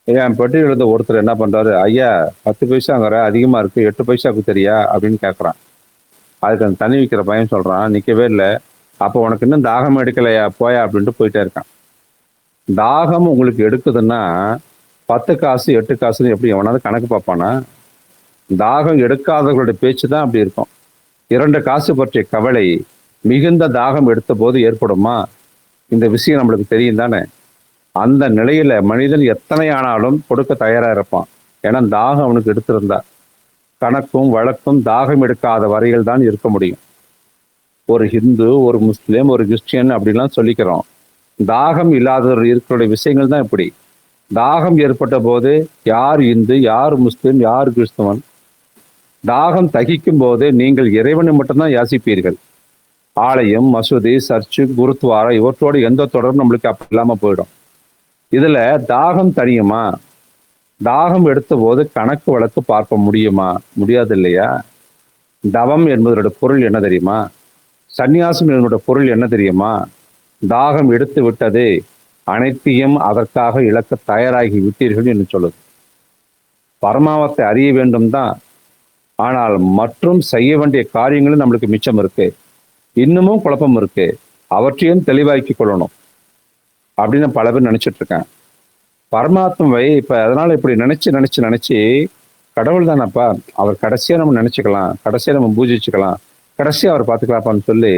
என் பெட்டியில் இருந்த ஒருத்தர் என்ன பண்றாரு, ஐயா 10 பைசாங்கிற அதிகமா இருக்கு, 8 பைசாவுக்கு தெரியா அப்படின்னு கேட்குறான். அதுக்கு அந்த தண்ணி விற்கிற பையன் சொல்றான், நிற்கவே இல்லை. அப்போ உனக்கு இன்னும் தாகம் எடுக்கலையா, போயா அப்படின்ட்டு போயிட்டே இருக்கான். தாகம் உங்களுக்கு எடுக்குதுன்னா 10 காசு 8 காசுன்னு எப்படி எவனாவது கணக்கு பார்ப்பானா? தாகம் எடுக்காதவர்களுடைய பேச்சு தான் அப்படி இருக்கும். 2 காசு பற்றிய கவலை மிகுந்த தாகம் எடுத்த போது ஏற்படுமா? இந்த விஷயம் நம்மளுக்கு தெரியும் தானே. அந்த நிலையில மனிதன் எத்தனை ஆனாலும் கொடுக்க தயாரா இருப்பான். ஏன்னா தாகம் அவனுக்கு எடுத்திருந்தா. கணக்கும் வழக்கும் தாகம் எடுக்காத வரையில் தான் இருக்க முடியும். ஒரு ஹிந்து, ஒரு முஸ்லீம், ஒரு கிறிஸ்டியன் அப்படிலாம் சொல்லிக்கிறோம். தாகம் இல்லாதவர் இருக்கிற விஷயங்கள் தான் இப்படி. தாகம் ஏற்பட்ட போது யார் இந்து, யார் முஸ்லீம், யார் கிறிஸ்தவன்? தாகம் தகிக்கும் போது நீங்கள் இறைவனை மட்டும்தான் யாசிப்பீர்கள். ஆலயம், மசூதி, சர்ச்சு, குருத்வாரா இவற்றோடு எந்த தொடர்பும் நம்மளுக்கு அப்படி இல்லாம போயிடும். இதுல தாகம் தனியுமா? தாகம் எடுத்த போது கணக்கு வழக்கு பார்க்க முடியுமா? முடியாது இல்லையா? தவம் என்பதோட பொருள் என்ன தெரியுமா? சந்நியாசம் என்பதோட பொருள் என்ன தெரியுமா? தாகம் எடுத்து விட்டது, அனைத்தையும் அதற்காக இழக்க தயாராகி விட்டீர்கள் என்று சொல்லுது. பரமாவத்தை அறிய வேண்டும் தான், ஆனால் மற்றும் செய்ய வேண்டிய காரியங்களும் நம்மளுக்கு மிச்சம் இருக்கு. இன்னமும் குழப்பம் இருக்கு, அவற்றையும் தெளிவாக்கி கொள்ளணும் அப்படின்னு பல பேர் நினைச்சிட்டு இருக்கேன். பரமாத்மாவை இப்ப அதனால இப்படி நினைச்சு கடவுள் தானப்பா, அவர் கடைசியா நம்ம நினைச்சுக்கலாம், கடைசியா நம்ம பூஜிச்சுக்கலாம், கடைசியா அவர் பார்த்துக்கலாப்பான்னு சொல்லி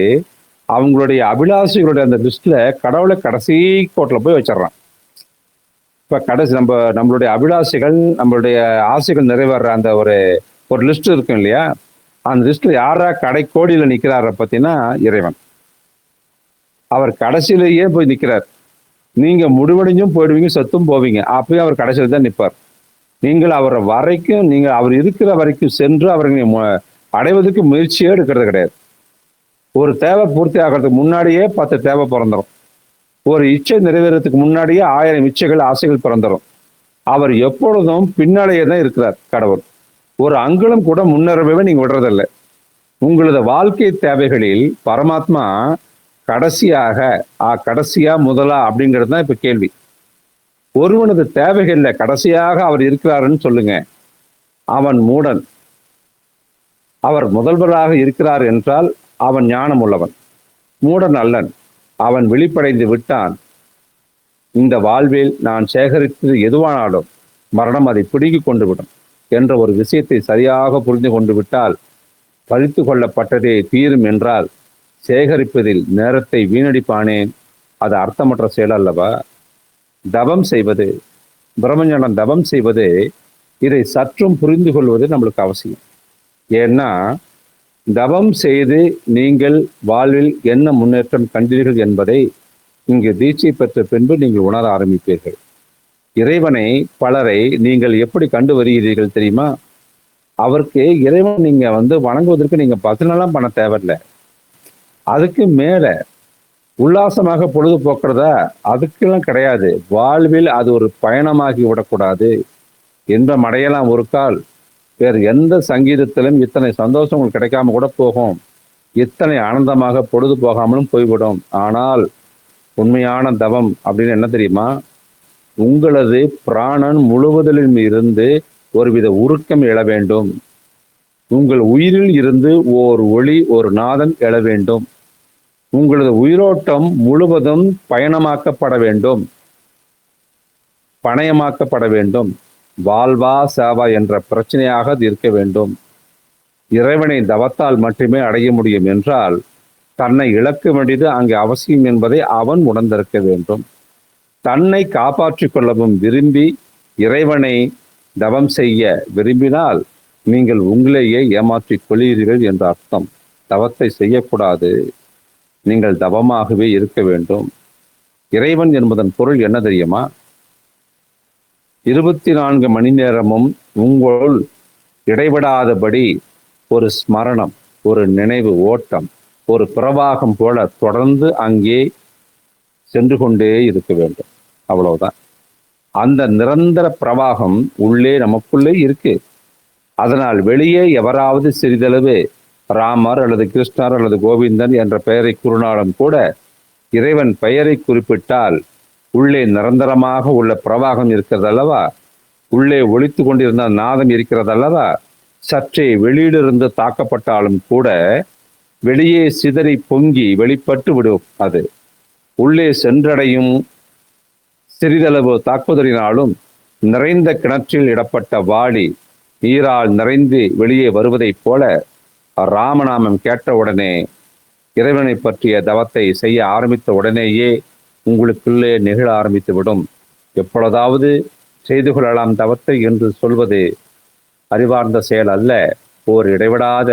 அவங்களுடைய அபிலாஷைகளுடைய அந்த லிஸ்ட்ல கடவுளை கடைசி கோட்டில் போய் வச்சிடறான். இப்ப கடைசி நம்மளுடைய அபிலாஷைகள், நம்மளுடைய ஆசைகள் நிறைவேற அந்த ஒரு ஒரு லிஸ்ட் இருக்கும் இல்லையா, அந்த லிஸ்ட்ல யாரா கடைக்கோடியில நிக்கிறார பார்த்தீங்கன்னா இறைவன். அவர் கடைசியிலேயே போய் நிக்கிறார். நீங்க முடிவடைஞ்சும் போயிடுவீங்க, செத்தும் போவீங்க. அப்பயும் அவர் கடைசியில தான் நிற்பார். நீங்கள் அவரை வரைக்கும், நீங்க அவர் இருக்கிற வரைக்கும் சென்று அவரை அடைவதற்கு முயற்சியே எடுக்கிறது கிடையாது. ஒரு தேவை பூர்த்தி ஆகிறதுக்கு முன்னாடியே 10 தேவை பிறந்துடும். ஒரு இச்சை நிறைவேறதுக்கு முன்னாடியே 1000 இச்சைகள் ஆசைகள் பிறந்துடும். அவர் எப்பொழுதும் பின்னாலேயே தான் இருக்கிறார் கடவுள். ஒரு அங்குலம் கூட முன்னேறவே நீங்க விடுறதில்லை. உங்களது வாழ்க்கை தேவைகளில் பரமாத்மா கடைசியா முதலா அப்படிங்கிறது தான் இப்ப கேள்வி. ஒருவனது தேவைகள்ல கடைசியாக அவர் இருக்கிறாருன்னு சொல்லுங்க, அவன் மூடன். அவர் முதல்வராக இருக்கிறார் என்றால் அவன் ஞானம் உள்ளவன். மூடன் அல்லன், அவன் விழிப்படைந்து விட்டான். இந்த வாழ்வில் நான் சேகரித்தது எதுவானாலும் மரணம் அதை பிடுங்கிக் கொண்டு விடும் என்ற ஒரு விஷயத்தை சரியாக புரிந்து கொண்டு விட்டால், பறித்து கொள்ளப்பட்டதே தீரும் என்றால் சேகரிப்பதில் நேரத்தை வீணடிப்பானேன். அது அர்த்தமற்ற செயல் அல்லவா? தவம் செய்வது, பிரம்மஞானம் தவம் செய்வது, இதை சற்றும் புரிந்து கொள்வது நம்மளுக்கு அவசியம். ஏன்னா தவம் செய்து நீங்கள் வாழ்வில் என்ன முன்னேற்றம் கண்டீர்கள் என்பதை இங்கு தீட்சை பெற்ற பின்பு நீங்கள் உணர ஆரம்பிப்பீர்கள். இறைவனை பலரை நீங்கள் எப்படி கண்டு வருகிறீர்கள் தெரியுமா? அவருக்கு இறைவன் நீங்க வணங்குவதற்கு நீங்க பசனெல்லாம் பண்ண தேவையில்லை. அதுக்கு மேல உல்லாசமாக பொழுது போக்குறதா, அதுக்கெல்லாம் கிடையாது. வாழ்வில் அது ஒரு பயணமாகி விடக்கூடாது. இன்பம் அடையலாம் ஒரு கால், வேறு எந்த சங்கீதத்திலும் இத்தனை சந்தோஷம் உங்களுக்கு கிடைக்காம கூட போகும், இத்தனை ஆனந்தமாக பொழுது போகாமலும் போய்விடும். ஆனால் உண்மையான தவம் அப்படின்னு என்ன தெரியுமா? உங்களது பிராணன் முழுவதிலும் இருந்து ஒருவித உருக்கம் எழ வேண்டும். உங்கள் உயிரில் இருந்து ஓர் ஒளி, ஒரு நாதம் எழ வேண்டும். உங்களது உயிரோட்டம் முழுவதும் பயணமாக்கப்பட வேண்டும், பணயமாக்கப்பட வேண்டும். வாழ்வா சேவா என்ற பிரச்சனையாக அது இருக்க வேண்டும். இறைவனை தவத்தால் மட்டுமே அடைய முடியும் என்றால் தன்னை இழக்க வேண்டியது அங்கே அவசியம் என்பதை அவன் உணர்ந்திருக்க வேண்டும். தன்னை காப்பாற்றிக் கொள்ளவும் விரும்பி இறைவனை தவம் செய்ய விரும்பினால் நீங்கள் உங்களையே ஏமாற்றிக் கொள்கிறீர்கள் என்ற அர்த்தம். தவத்தை செய்யக்கூடாது, நீங்கள் தவமாகவே இருக்க வேண்டும். இறைவன் என்பதன் பொருள் என்ன தெரியுமா? 24 மணி நேரமும் உங்களுள் இடைவிடாதபடி ஒரு ஸ்மரணம், ஒரு நினைவு ஓட்டம், ஒரு பிரவாகம் போல தொடர்ந்து அங்கே சென்று கொண்டே இருக்க வேண்டும். அவ்வளவுதான். அந்த நிரந்தர பிரவாகம் உள்ளே நமக்குள்ளே இருக்கு. அதனால் வெளியே எவராவது சிறிதளவு ராமர் அல்லது கிருஷ்ணர் அல்லது கோவிந்தன் என்ற பெயரை கூறினாலும் கூட இறைவன் பெயரை குறிப்பிட்டால் உள்ளே நிரந்தரமாக உள்ள பிரவாகம் இருக்கிறது அல்லவா? உள்ளே ஒலித்து கொண்டிருந்த நாதம் இருக்கிறது அல்லவா? சற்றே வெளியிலிருந்து தாக்கப்பட்டாலும் கூட வெளியே சிதறி பொங்கி வெளிப்பட்டு விடும். அது உள்ளே சென்றடையும். சிறிதளவு தாக்குதலினாலும் நிறைந்த கிணற்றில் இடப்பட்ட வாளி நீரால் நிறைந்து வெளியே வருவதைப் போல ராமநாமம் கேட்டவுடனே, இறைவனை பற்றிய தவத்தை செய்ய ஆரம்பித்த உடனேயே உங்களுக்குள்ளே நிகழ ஆரம்பித்து விடும். எப்பொழுதாவது செய்து கொள்ளலாம் தவத்தை என்று சொல்வது அறிவார்ந்த செயல் அல்ல. ஓர் இடைவிடாத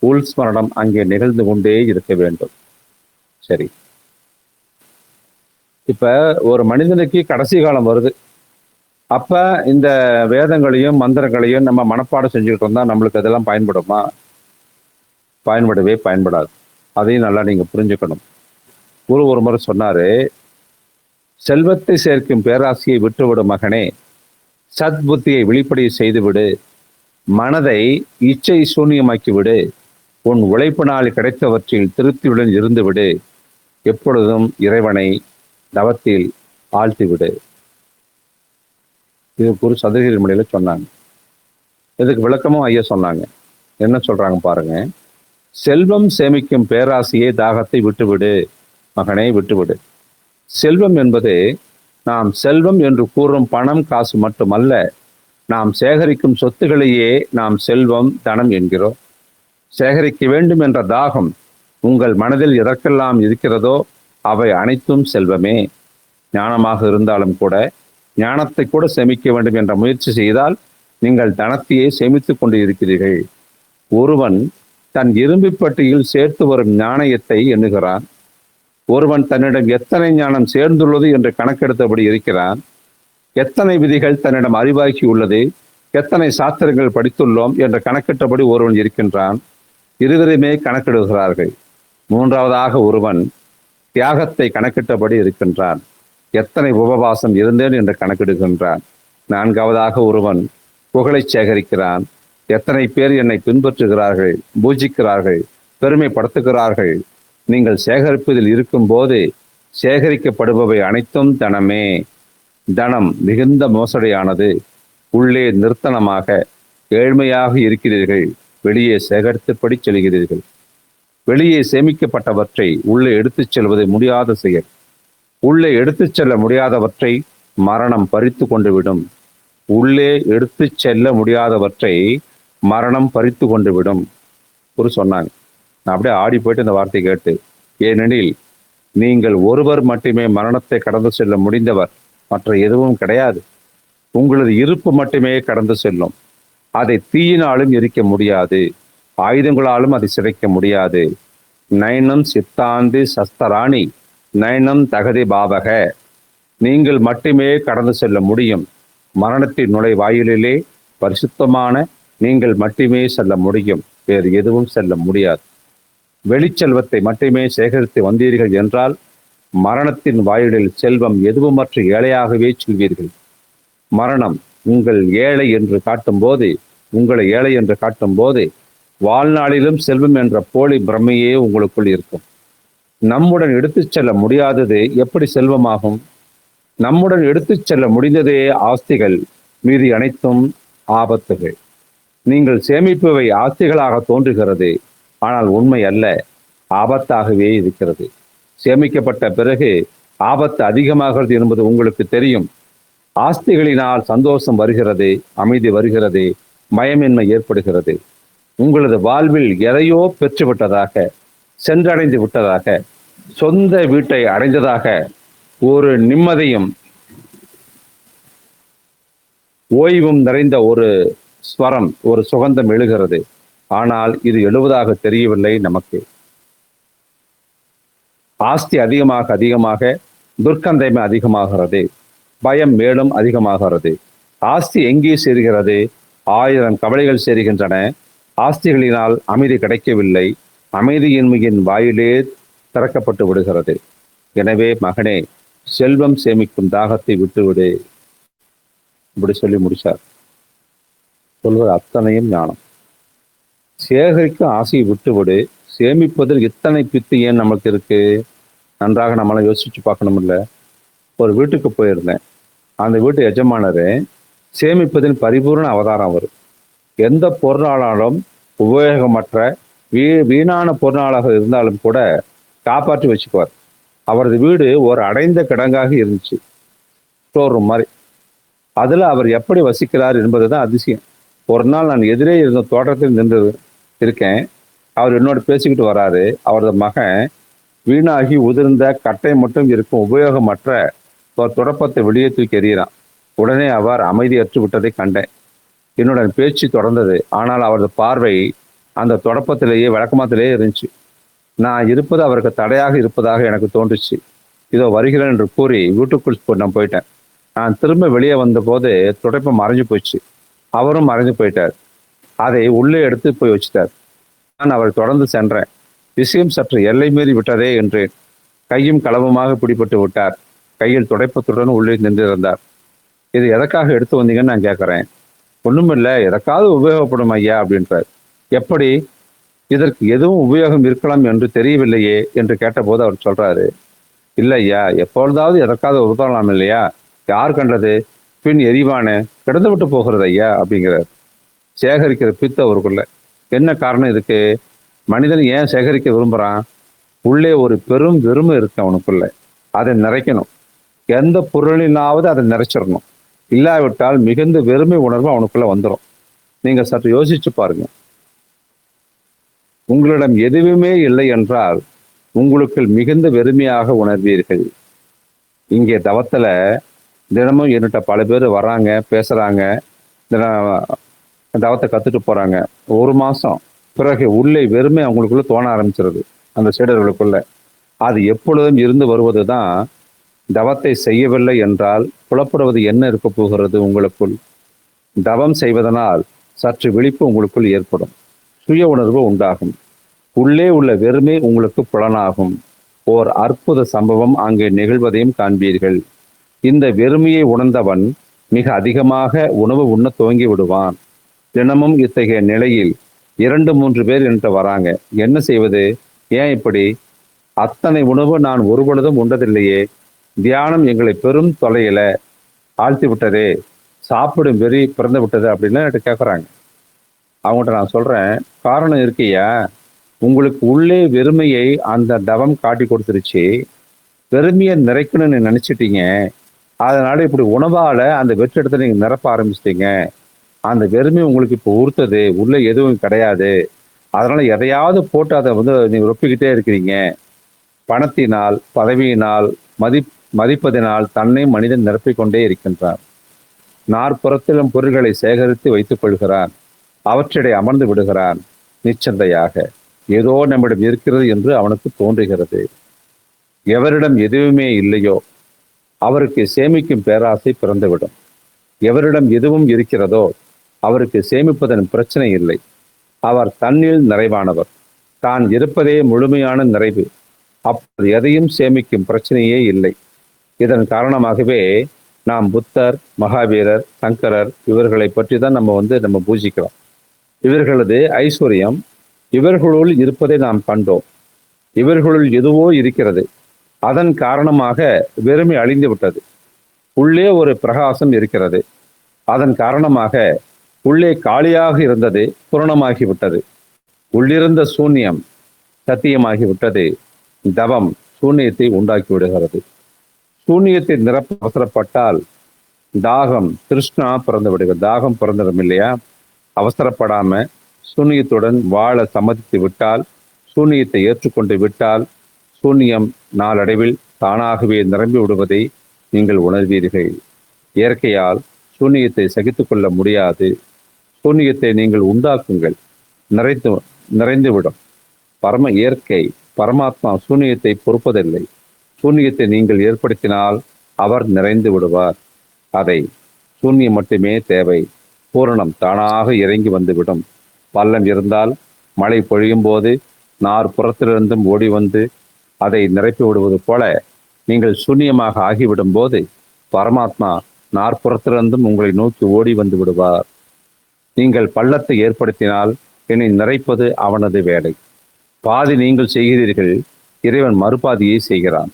உள்ஸ்மரணம் அங்கே நிகழ்ந்து கொண்டே இருக்க வேண்டும். சரி, இப்ப ஒரு மனிதனுக்கு கடைசி காலம் வருது. அப்ப இந்த வேதங்களையும் மந்திரங்களையும் நம்ம மனப்பாடம் செஞ்சுக்கிட்டு இருந்தா நம்மளுக்கு அதெல்லாம் பயன்படுமா? பயன்படவே பயன்படாது. அதையும் நல்லா நீங்க புரிஞ்சுக்கணும். குரு ஒரு முறை சொன்னாரு, செல்வத்தை சேர்க்கும் பேராசையை விட்டுவிடு மகனே, சத் புத்தியை வெளிப்படைய செய்துவிடு, மனதை இச்சை சூன்யமாக்கி விடு, உன் உழைப்பினால் கிடைத்தவற்றில் திருப்தியுடன் இருந்துவிடு, எப்பொழுதும் இறைவனை தவத்தில் ஆழ்த்திவிடு. இது குரு சதுரகிரி மலையில சொன்னாங்க. இதுக்கு விளக்கமும் ஐயா சொன்னாங்க. என்ன சொல்றாங்க பாருங்க. செல்வம் சேமிக்கும் பேராசையே தாகத்தை விட்டுவிடு மகனை, விட்டுவிடு. செல்வம் என்பது நாம் செல்வம் என்று கூறும் பணம் காசு மட்டுமல்ல, நாம் சேகரிக்கும் சொத்துக்களையே நாம் செல்வம் தனம் என்கிறோம். சேகரிக்க வேண்டும் என்ற தாகம் உங்கள் மனதில் எதற்கெல்லாம் இருக்கிறதோ அவை அனைத்தும் செல்வமே. ஞானமாக இருந்தாலும் கூட ஞானத்தை கூட சேமிக்க வேண்டும் என்ற முயற்சி செய்தால் நீங்கள் தனத்தையே சேமித்துக் கொண்டு இருக்கிறீர்கள். ஒருவன் தன் இரும்பு பெட்டியில் சேர்த்து வரும் நாணயத்தை எண்ணுகிறான். ஒருவன் தன்னிடம் எத்தனை ஞானம் சேர்ந்துள்ளது என்று கணக்கெடுத்தபடி இருக்கிறான். எத்தனை விதிகள் தன்னிடம் அறிவாக்கி உள்ளது, எத்தனை சாஸ்திரங்கள் படித்துள்ளோம் என்ற கணக்கிட்டபடி ஒருவன் இருக்கின்றான். இருவருமே கணக்கிடுகிறார்கள். மூன்றாவதாக ஒருவன் தியாகத்தை கணக்கிட்டபடி இருக்கின்றான். எத்தனை உபவாசம் இருந்தேன் என்று கணக்கிடுகின்றான். நான்காவதாக ஒருவன் புகழை சேகரிக்கிறான். எத்தனை பேர் என்னை பின்பற்றுகிறார்கள், பூஜிக்கிறார்கள், பெருமைப்படுத்துகிறார்கள். நீங்கள் சேகரிப்பதில் இருக்கும் போது சேகரிக்கப்படுபவை அனைத்தும் தனமே. தனம் மிகுந்த மோசடியானது. உள்ளே நிர்த்தனமாக ஏழ்மையாக இருக்கிறீர்கள், வெளியே சேகரித்தபடி செல்கிறீர்கள். வெளியே சேமிக்கப்பட்டவற்றை உள்ளே எடுத்துச் செல்வது முடியாத செயல். உள்ளே எடுத்துச் செல்ல முடியாதவற்றை மரணம் பறித்து கொண்டு விடும். உள்ளே எடுத்துச் செல்ல முடியாதவற்றை மரணம் பறித்து கொண்டு விடும் ஒரு சொன்னாங்க. நான் அப்படியே ஆடி போயிட்டு இந்த வார்த்தை கேட்டு, ஏனெனில் நீங்கள் ஒருவர் மட்டுமே மரணத்தை கடந்து செல்ல முடிந்தவர், மற்ற எதுவும் கிடையாது. உங்களது இருப்பு மட்டுமே கடந்து செல்லும். அதை தீயினாலும் எரிக்க முடியாது, ஆயுதங்களாலும் அதை சிதைக்க முடியாது. நயனம் சித்தாந்தி சஸ்தராணி நயனம் தகதி பாவக. நீங்கள் மட்டுமே கடந்து செல்ல முடியும். மரணத்தின் நுழைவாயிலிலே பரிசுத்தமான நீங்கள் மட்டுமே செல்ல முடியும், வேறு எதுவும் செல்ல முடியாது. வெளிச்செல்வத்தை மட்டுமே சேகரித்து வந்தீர்கள் என்றால் மரணத்தின் வாயிலில் செல்வம் எதுவுமற்ற ஏழையாகவே செல்வீர்கள். மரணம் உங்கள் ஏழை என்று காட்டும் போது, உங்களை ஏழை என்று காட்டும் போது, வாழ்நாளிலும் செல்வம் என்ற போலி பிரமையே உங்களுக்குள் இருக்கும். நம்முடன் எடுத்துச் செல்ல முடியாதது எப்படி செல்வமாகும்? நம்முடன் எடுத்துச் செல்ல முடிந்ததே ஆஸ்திகள், மீதி அனைத்தும் ஆபத்துகள். நீங்கள் சேமிப்பவை ஆஸ்திகளாக தோன்றுகிறது, ஆனால் உண்மை அல்ல, ஆபத்தாகவே இருக்கிறது. சேமிக்கப்பட்ட பிறகு ஆபத்து அதிகமாகிறது என்பது உங்களுக்கு தெரியும். ஆஸ்திகளினால் சந்தோஷம் வருகிறது, அமைதி வருகிறது, பயமின்மை ஏற்படுகிறது. உங்களது வாழ்வில் எதையோ பெற்றுவிட்டதாக, சென்றடைந்து விட்டதாக, சொந்த வீட்டை அடைந்ததாக ஒரு நிம்மதியும் ஓய்வும் நிறைந்த ஒரு ஸ்வரம், ஒரு சுகந்தம் எழுகிறது. ஆனால் இது எழுவதாக தெரியவில்லை நமக்கு. ஆஸ்தி அதிகமாக அதிகமாக துர்க்கந்தமே அதிகமாகிறது, பயம் மேலும் அதிகமாகிறது. ஆஸ்தி எங்கே சேர்கிறது? 1000 கவலைகள் சேர்கின்றன. ஆஸ்திகளினால் அமைதி கிடைக்கவில்லை, அமைதியின்மையின் வாயிலே திறக்கப்பட்டு விடுகிறது. எனவே மகனே, செல்வம் சேமிக்கும் தாகத்தை விட்டுவிடு. இப்படி சொல்லி முடிச்சார். சொல்வது அத்தனையும் ஞானம். சேகரிக்கும் ஆசையை விட்டுவிடு. சேமிப்பதில் இத்தனை பித்து ஏன் நமக்கு இருக்கு? நன்றாக நம்மளாம் யோசிச்சு பார்க்கணும். இல்லை, ஒரு வீட்டுக்கு போயிருந்தேன். அந்த வீட்டு எஜமானர் சேமிப்பதின் பரிபூர்ண அவதாரம் வரும். எந்த பொருளானாலும் உபயோகமற்ற வீணான பொருளாளாக இருந்தாலும் கூட காப்பாற்றி வச்சுக்குவார். அவரது வீடு ஒரு அடைந்த கிடங்காக இருந்துச்சு, ஸ்டோர் ரூம் மாதிரி. அதில் அவர் எப்படி வசிக்கிறார் என்பதுதான் அதிசயம். ஒரு நாள் நான் எதிரே இருந்த தோட்டத்தில் நின்று இருக்கேன். அவர் என்னோட பேசிக்கிட்டு வராரு. அவரது மகன் வீணாகி உதிர்ந்த கட்டை மட்டும் இருக்கும் உபயோகமற்ற ஒரு துடப்பத்தை வெளியே தூக்கி எறிகிறான். உடனே அவர் அமைதியற்று விட்டதை கண்டேன். என்னுடன் பேச்சு தொடர்ந்தது. ஆனால் அவரது பார்வை அந்த தொடப்பத்திலேயே விளக்கமாத்திலேயே இருந்துச்சு. நான் இருப்பது அவருக்கு தடையாக இருப்பதாக எனக்கு தோன்றுச்சு. இதோ வருகிறேன் என்று கூறி வீட்டுக்குள் நான் போயிட்டேன். நான் திரும்ப வெளியே வந்தபோது துடைப்பம் மறைஞ்சு போச்சு. அவரும் மறைஞ்சு போயிட்டார். அதை உள்ளே எடுத்து போய் வச்சுட்டார். நான் அவரை தொடர்ந்து சென்றேன். விஷயம் சற்று எல்லை மீறி விட்டதே என்றேன். கையும் களவுமாக பிடிபட்டு விட்டார். கையில் துடைப்பத்துடன் உள்ளே நின்றிருந்தார். இது எதற்காக எடுத்து வந்தீங்கன்னு நான் கேட்குறேன். ஒண்ணுமில்லை, எதற்காவது உபயோகப்படும் ஐயா அப்படின்றார். எப்படி? இதற்கு எதுவும் உபயோகம் இருக்கலாம் என்று தெரியவில்லையே என்று கேட்டபோது அவர் சொல்றாரு, இல்லை ஐயா, எப்பொழுதாவது எதற்காவது உதவலாம் இல்லையா? யார் கண்டது? பின் எரிவானே கிடந்து விட்டு போகிறது ஐயா அப்படிங்கிறார். சேகரிக்கிற பித்து அவருக்குள்ள. என்ன காரணம் இதுக்கு? மனிதன் ஏன் சேகரிக்க விரும்புகிறான்? உள்ளே ஒரு பெரும் வெறுமை இருக்கு அவனுக்குள்ள. அதை நிறைக்கணும். எந்த பொருளினாவது அதை நிறைச்சிடணும். இல்லாவிட்டால் மிகுந்த வெறுமை உணர்வு அவனுக்குள்ள வந்துடும். நீங்க சற்று யோசிச்சு பாருங்க. உங்களிடம் எதுவுமே இல்லை என்றால் உங்களுக்குள் மிகுந்த வெறுமையாக உணர்வீர்கள். இங்கே தவத்துல தினமும் என்கிட்ட பல பேர் வர்றாங்க, பேசுறாங்க. இந்த தவத்தை கத்துட்டு போறாங்க. ஒரு மாசம் பிறகு உள்ளே வெறுமை அவங்களுக்குள்ள தோண ஆரம்பிச்சிருது அந்த சீடர்களுக்குள்ள. அது எப்பொழுதும் இருந்து வருவதுதான். தவத்தை செய்யவில்லை என்றால் புலப்படுவது என்ன இருக்க போகிறது உங்களுக்குள்? தவம் செய்வதனால் சற்று விழிப்பு உங்களுக்குள் ஏற்படும், சுய உணர்வு உண்டாகும், உள்ளே உள்ள வெறுமை உங்களுக்கு புலனாகும். ஓர் அற்புத சம்பவம் அங்கே நிகழ்வதையும் காண்பீர்கள். இந்த வெறுமையை உணர்ந்தவன் மிக அதிகமாக உணவு உண்ண துவங்கி விடுவான். தினமும் இத்தகைய நிலையில் 2-3 பேர் என்று வராங்க. என்ன செய்வது? ஏன் இப்படி? அத்தனை உணவு நான் ஒரு பொழுதும் உண்டதில்லையே. தியானம் எங்களை பெரும் தொலையில ஆழ்த்தி விட்டதே, சாப்பிடும் வெறி பிறந்து விட்டது அப்படின்னு என்கிட்ட கேட்குறாங்க. அவங்ககிட்ட நான் சொல்றேன், காரணம் இருக்கையா, உங்களுக்கு உள்ளே வெறுமையை அந்த தவம் காட்டி கொடுத்துருச்சு. வெறுமையை நிறைக்கணும்னு நினைச்சிட்டீங்க. அதனால இப்படி உணவால அந்த வெற்றிடத்தை நீங்க நிரப்ப ஆரம்பிச்சிட்டீங்க. அந்த வெறுமை உங்களுக்கு இப்போ உறுத்தது, உள்ள எதுவும் கிடையாது. அதனால எதையாவது போட்டு அதை நீங்க ரொப்பிக்கிட்டே இருக்கிறீங்க. பணத்தினால், பதவியினால், மதிப்பதினால் தன்னை மனிதன் நிரப்பிக்கொண்டே இருக்கின்றான். நாற்புறத்திலும் பொருள்களை சேகரித்து வைத்துக் கொள்கிறான். அவற்றிடை அமர்ந்து விடுகிறான். நிச்சந்தையாக ஏதோ நம்மிடம் இருக்கிறது என்று அவனுக்கு தோன்றுகிறது. எவரிடம் எதுவுமே இல்லையோ அவருக்கு சேமிக்கும் பேராசை பிறந்துவிடும். எவரிடம் எதுவும் இருக்கிறதோ அவருக்கு சேமிப்பதன் பிரச்சனை இல்லை. அவர் தன்னில் நிறைவானவர். தான் இருப்பதே முழுமையான நிறைவு. அப்போது எதையும் சேமிக்கும் பிரச்சனையே இல்லை. இதன் காரணமாகவே நாம் புத்தர், மகாவீரர், சங்கரர் இவர்களை பற்றி தான் நம்ம பூஜிக்கிறோம். இவர்களது ஐஸ்வர்யம் இவர்களுள் இருப்பதை நாம் கண்டோம். இவர்களுள் எதுவோ இருக்கிறது. அதன் காரணமாக வெறுமை அழிந்து விட்டது. உள்ளே ஒரு பிரகாசம் இருக்கிறது. அதன் காரணமாக உள்ளே காலியாக இருந்தது பூரணமாகிவிட்டது. உள்ளிருந்த சூன்யம் சத்தியமாகிவிட்டது. தவம் சூன்யத்தை உண்டாக்கி விடுகிறது. சூன்யத்தை நிரப்ப அவசரப்பட்டால் தாகம், திருஷ்ணா பிறந்து விடுகிறது. தாகம் பிறந்துடும் இல்லையா? அவசரப்படாம சூன்யத்துடன் வாழ சம்மதித்து விட்டால், சூன்யத்தை ஏற்றுக்கொண்டு விட்டால், சூன்யம் நாளடைவில் தானாகவே நிரம்பி விடுவதை நீங்கள் உணர்வீர்கள். இயற்கையால் சூன்யத்தை சகித்துக் கொள்ள முடியாது. சூன்யத்தை நீங்கள் உண்டாக்குங்கள், நிறைந்துவிடும். பரம இயற்கை பரமாத்மா சூன்யத்தை பொறுப்பதில்லை. சூன்யத்தை நீங்கள் ஏற்படுத்தினால் அவர் நிறைந்து விடுவார். அதை சூன்யம் மட்டுமே தேவை. பூரணம் தானாக இறங்கி வந்துவிடும். பள்ளம் இருந்தால் மழை பொழியும் போது நாற்புறத்திலிருந்தும் ஓடி வந்து அதை நிரப்பி விடுவது போல நீங்கள் சூன்யமாக ஆகிவிடும் போது பரமாத்மா நாற்புறத்திலிருந்தும் உங்களை நோக்கி ஓடி வந்து விடுவார். நீங்கள் பள்ளத்தை ஏற்படுத்தினால் என்னை நிறைப்பது அவனது வேலை. பாதி நீங்கள் செய்கிறீர்கள், இறைவன் மறுபாதியை செய்கிறான்.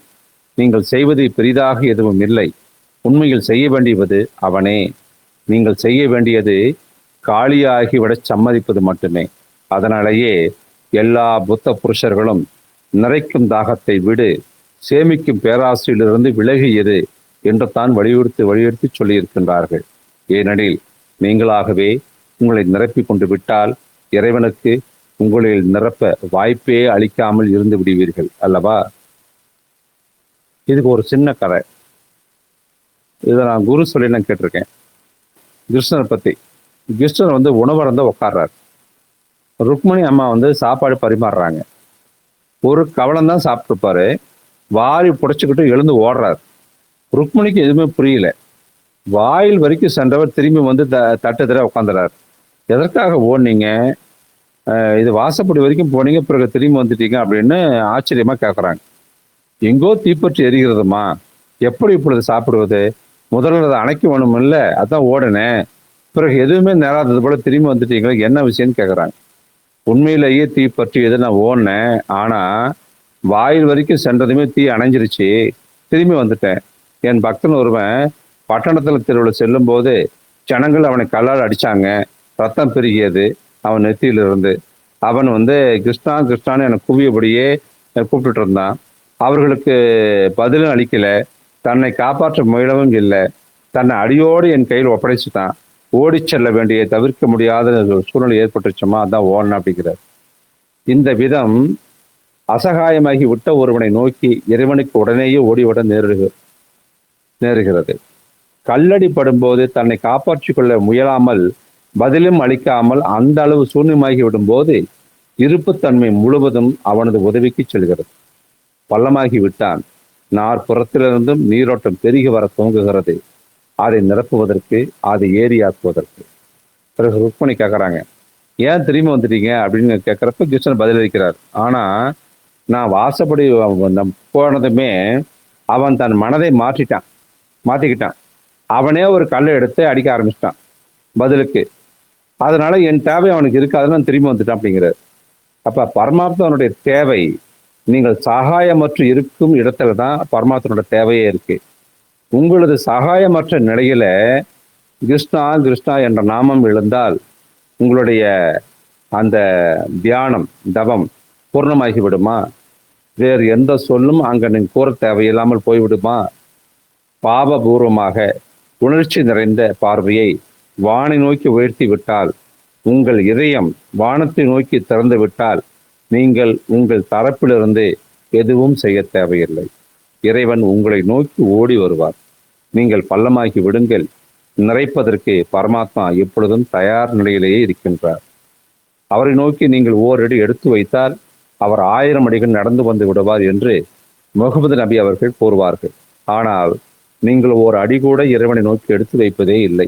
நீங்கள் செய்வது பெரிதாக எதுவும் இல்லை. உண்மையில் செய்ய வேண்டியது அவனே. நீங்கள் செய்ய வேண்டியது காலியாகிவிடச் சம்மதிப்பது மட்டுமே. அதனாலேயே எல்லா புத்த புருஷர்களும் நிறைக்கும் தாகத்தை விடு, சேமிக்கும் பேராசையிலிருந்து விலகியது என்று தான் வலியுறுத்தி சொல்லியிருக்கின்றார்கள். ஏனெனில் நீங்களாகவே உங்களை நிரப்பி கொண்டு விட்டால் இறைவனுக்கு உங்களில் நிரப்ப வாய்ப்பே அளிக்காமல் இருந்து விடுவீர்கள் அல்லவா? இதுக்கு ஒரு சின்ன கதை. இதை நான் குரு சொல்லி நான் கேட்டிருக்கேன். கிருஷ்ணரை பத்தி. கிருஷ்ணர் உணவருந்த உட்கார்றாரு. ருக்மணி அம்மா சாப்பாடு பரிமாறுறாங்க. ஒரு கவலம் தான் சாப்பிட்டுருப்பாரு. வாரி புடைச்சிக்கிட்டு எழுந்து ஓடுறாரு. ருக்மணிக்கு எதுவுமே புரியல. வாயில் வரைக்கும் சென்றவர் திரும்பி தட்டு தர உட்காந்துறாரு. எதற்காக ஓடுனீங்க? இது வாசப்படி வரைக்கும் போனீங்க, பிறகு திரும்பி வந்துட்டீங்க அப்படின்னு ஆச்சரியமா கேட்குறாங்க. எங்கோ தீப்பற்றி எரிகிறதுமா, எப்படி இப்பொழுது சாப்பிடுவது? முதல்ல அதை அணைக்க வேணும் இல்லை, அதான் ஓடுனேன். பிறகு எதுவுமே நேராதது போல திரும்பி வந்துட்டீங்களா, என்ன விஷயம்னு கேட்குறாங்க. உண்மையிலேயே தீப்பற்றியது, நான் ஓடினேன். ஆனா வாயில் வரைக்கும் சென்றதுமே தீ அணைஞ்சிருச்சு, திரும்பி வந்துட்டேன். என் பக்தன் ஒருவன் பட்டணத்தில் தெருவில் செல்லும் போது ஜனங்கள் அவனை கல்லால் அடிச்சாங்க. ரத்தம் பெருகியது அவன் நெத்தியிலிருந்து. அவன் கிருஷ்ணா கிருஷ்ணான்னு என்னை குவியபடியே கூப்பிட்டுட்டு இருந்தான். அவர்களுக்கு பதிலும் அளிக்கல, தன்னை காப்பாற்ற முயலவும் இல்லை. தன்னை அடியோடு என் கையில் ஒப்படைச்சுட்டான். ஓடி செல்ல வேண்டிய தவிர்க்க முடியாத சூழ்நிலை ஏற்பட்டுச்சுமா, அதான் ஓடணும் அப்படிங்கிறார். இந்த விதம் அசகாயமாகி விட்ட ஒருவனை நோக்கி இறைவனுக்கு உடனேயே ஓடிவிட நேருகிறது. கல்லடி படும்போது தன்னை காப்பாற்றிக் கொள்ள முயலாமல் பதிலும் அளிக்காமல் அந்த அளவு சூன்யமாகி விடும்போது இருப்புத்தன்மை முழுவதும் அவனது உதவிக்கு செல்கிறது. பள்ளமாகி விட்டான். நாற்புறத்திலிருந்தும் நீரோட்டம் பெருகி வர துவங்குகிறது. அதை நிரப்புவதற்கு, அதை ஏரியாக்குவதற்கு. பிறகு ருக்மணி கேட்குறாங்க, ஏன் திரும்பி வந்துட்டீங்க அப்படின்னு கேட்குறப்ப கிருஷ்ணன் பதிலளிக்கிறார். ஆனா நான் வாசப்படி போனதுமே அவன் தன் மனதை மாற்றிக்கிட்டான். அவனே ஒரு கல்லை எடுத்து அடிக்க ஆரம்பிச்சிட்டான் பதிலுக்கு. அதனால என் தேவை அவனுக்கு இருக்காதுன்னு நான் திரும்பி வந்துட்டான் அப்படிங்கிறார். அப்ப பரமாத்மனுடைய தேவை, நீங்கள் சகாயமற்று இருக்கும் இடத்துல தான் பரமாத்மனோட தேவையே இருக்கு. உங்களது சகாயமற்ற நிலையில கிருஷ்ணா கிருஷ்ணா என்ற நாமம் எழுந்தால் உங்களுடைய அந்த தியானம், தவம் பூர்ணமாகி விடுமா? வேறு எந்த சொல்லும் அங்க நீங்க கூற தேவையில்லாமல் போய்விடுமா? பாவபூர்வமாக உணர்ச்சி நிறைந்த பார்வையை வானை நோக்கி உயர்த்தி விட்டால், உங்கள் இதயம் வானத்தை நோக்கி திறந்து விட்டால், நீங்கள் உங்கள் தரப்பிலிருந்து எதுவும் செய்ய தேவையில்லை. இறைவன் உங்களை நோக்கி ஓடி வருவார். நீங்கள் பள்ளமாக்கி விடுங்கள். நிறைப்பதற்கு பரமாத்மா எப்பொழுதும் தயார் நிலையிலேயே இருக்கின்றார். அவரை நோக்கி நீங்கள் ஓரடி எடுத்து வைத்தால் அவர் 1000 அடிகள் நடந்து வந்து விடுவார் என்று முகமது நபி அவர்கள் கூறுவார்கள். ஆனால் நீங்கள் ஓர் அடி கூட இறைவனை நோக்கி எடுத்து வைப்பதே இல்லை.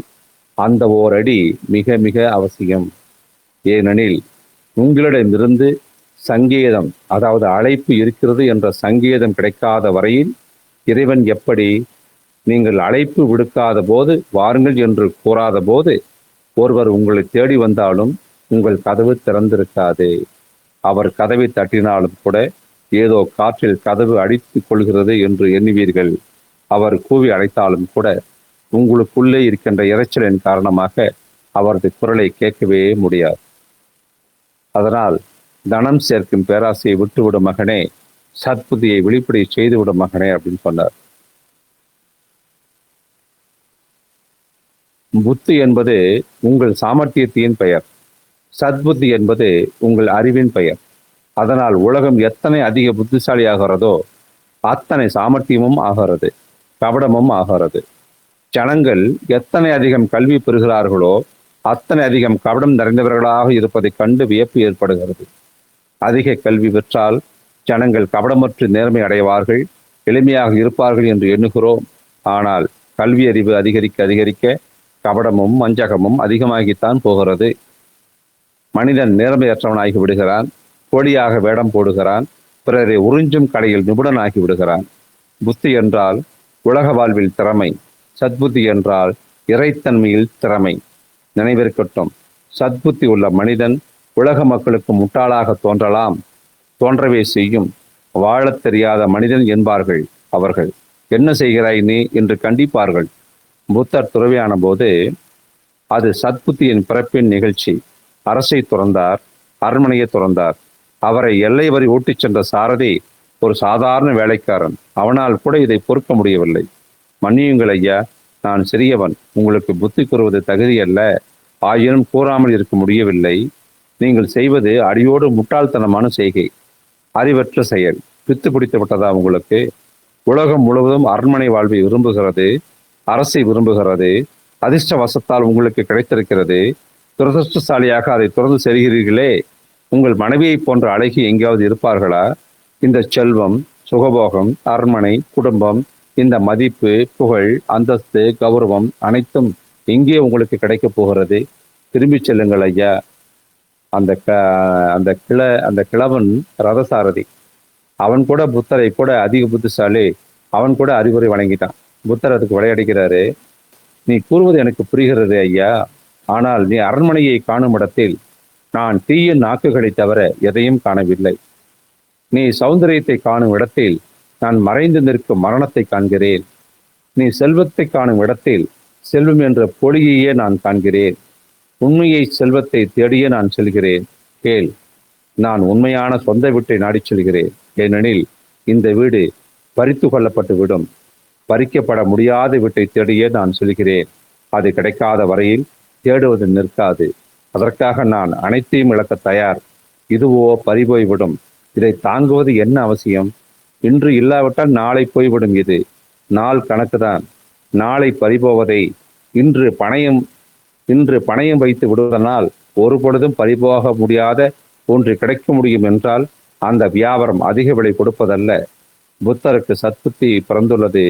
அந்த ஓர் அடி மிக மிக அவசியம். ஏனெனில் உங்களிடமிருந்து சங்கேதம், அதாவது அழைப்பு இருக்கிறது என்ற சங்கேதம் கிடைக்காத வரையில் இறைவன் எப்படி, நீங்கள் அழைப்பு விடுக்காத போது, வாருங்கள் என்று கூறாத போது ஒருவர் உங்களை தேடி வந்தாலும் உங்கள் கதவு திறந்திருக்காது. அவர் கதவை தட்டினாலும் கூட ஏதோ காற்றில் கதவு அடித்துக் கொள்கிறது என்று எண்ணுவீர்கள். அவர் கூவி அழைத்தாலும் கூட உங்களுக்குள்ளே இருக்கின்ற இரைச்சலின் காரணமாக அவரது குரலை கேட்கவே முடியாது. அதனால் தனம் சேர்க்கும் பேராசையை விட்டுவிடும் மகனே, சத்புத்தியை வெளிப்படை செய்துவிடும் மகனே அப்படின்னு சொன்னார். புத்தி என்பது உங்கள் சாமர்த்தியத்தின் பெயர். சத்புத்தி என்பது உங்கள் அறிவின் பெயர். அதனால் உலகம் எத்தனை அதிக புத்திசாலி ஆகிறதோ அத்தனை சாமர்த்தியமும் ஆகிறது, கபடமும் ஆகிறது. ஜனங்கள் எத்தனை அதிகம் கல்வி பெறுகிறார்களோ அத்தனை அதிகம் கபடம் நிறைந்தவர்களாக இருப்பதை கண்டு வியப்பு ஏற்படுகிறது. அதிக கல்வி பெற்றால் ஜனங்கள் கபடமற்று நேர்மை அடைவார்கள், எளிமையாக இருப்பார்கள் என்று எண்ணுகிறோம். ஆனால் கல்வி அறிவு அதிகரிக்க அதிகரிக்க கபடமும் வஞ்சகமும் அதிகமாகித்தான் போகிறது. மனிதன் நேர்மையற்றவனாகி விடுகிறான், போலியாக வேடம் போடுகிறான், பிறரை உறிஞ்சும் கலையில் நிபுணனாகி விடுகிறான். புத்தி என்றால் உலக வாழ்வில் திறமை, சத்புத்தி என்றால் இறைத்தன்மையில் திறமை. நினைவிருக்கட்டும், சத்புத்தி உள்ள மனிதன் உலக மக்களுக்கு முட்டாளாக தோன்றலாம், தோன்றவே செய்யும். வாழத் தெரியாத மனிதன் என்பார்கள் அவர்கள். என்ன செய்கிறாய் நீ என்று கண்டிப்பார்கள். புத்தர் துறவியான போது அது சத்புத்தியின் பிறப்பின் நிகழ்ச்சி. அரசை துறந்தார், அரண்மனையை துறந்தார். அவரை எல்லை வரை ஓட்டிச் சென்ற சாரதி ஒரு சாதாரண வேலைக்காரன். அவனால் கூட இதை பொறுக்க முடியவில்லை. மன்னியுங்கள் ஐயா, நான் சிறியவன், உங்களுக்கு புத்தி கூறுவது தகுதியல்ல. ஆயினும் கூறாமல் இருக்க முடியவில்லை. நீங்கள் செய்வது அடியோடு முட்டாள்தனமான செய்கை, அறிவற்ற செயல். பித்து பிடித்து விட்டதா உங்களுக்கு? உலகம் முழுவதும் அரண்மனை வாழ்வை விரும்புகிறது, அரசை விரும்புகிறது. அதிர்ஷ்டவசத்தால் உங்களுக்கு கிடைத்திருக்கிறது. துரதிருஷ்டசாலியாக அதை தொடர்ந்து செல்கிறீர்களே. உங்கள் மனைவியை போன்ற அழகி எங்கேயாவது இருப்பார்களா? இந்த செல்வம், சுகபோகம், அரண்மனை, குடும்பம், இந்த மதிப்பு, புகழ், அந்தஸ்து, கௌரவம் அனைத்தும் எங்கே உங்களுக்கு கிடைக்கப் போகிறது? திரும்பி செல்லுங்கள் ஐயா. அந்த கிழவன் ரதசாரதி, அவன் கூட புத்தரை கூட அதிக புத்திசாலி, அவன் கூட அறிவுரை வழங்கிட்டான். புத்தர் அதுக்கு விளையாடுகிறாரு, நீ கூறுவது எனக்கு புரிகிறது ஐயா, ஆனால் நீ அரண்மனையை காணும் இடத்தில் நான் தீய நாக்குகளை தவிர எதையும் காணவில்லை. நீ சௌந்தரியத்தை காணும் இடத்தில் நான் மறைந்து நிற்கும் மரணத்தை காண்கிறேன். நீ செல்வத்தை காணும் இடத்தில் செல்வம் என்ற பொலியையே நான் காண்கிறேன். உண்மையை செல்வத்தை தேடியே நான் செல்கிறேன். கேள், நான் உண்மையான சொந்த வீட்டை நாடிச் செல்கிறேன். ஏனெனில் இந்த வீடு பறித்து கொள்ளப்பட்டு விடும். பறிக்கப்பட முடியாத வீட்டை தேடியே நான் செல்கிறேன். அது கிடைக்காத வரையில் தேடுவது நிற்காது. அதற்காக நான் அனைத்தையும் இழக்க தயார். இதுவோ பறிபோய்விடும். இதை தாங்குவது என்ன அவசியம்? இன்று இல்லாவிட்டால் நாளை போய்விடும். இது நாள் கணக்குதான். நாளை பறிபோவதை இன்று பணயம் இன்று பணயம் வைத்து விடுவதனால் ஒரு பொழுதும் பறிபோக முடியாத ஒன்று கிடைக்க முடியும் என்றால் அந்த வியாபாரம் அதிக விலை கொடுப்பதல்ல. புத்தருக்கு சத்புத்தி பிறந்துள்ளது.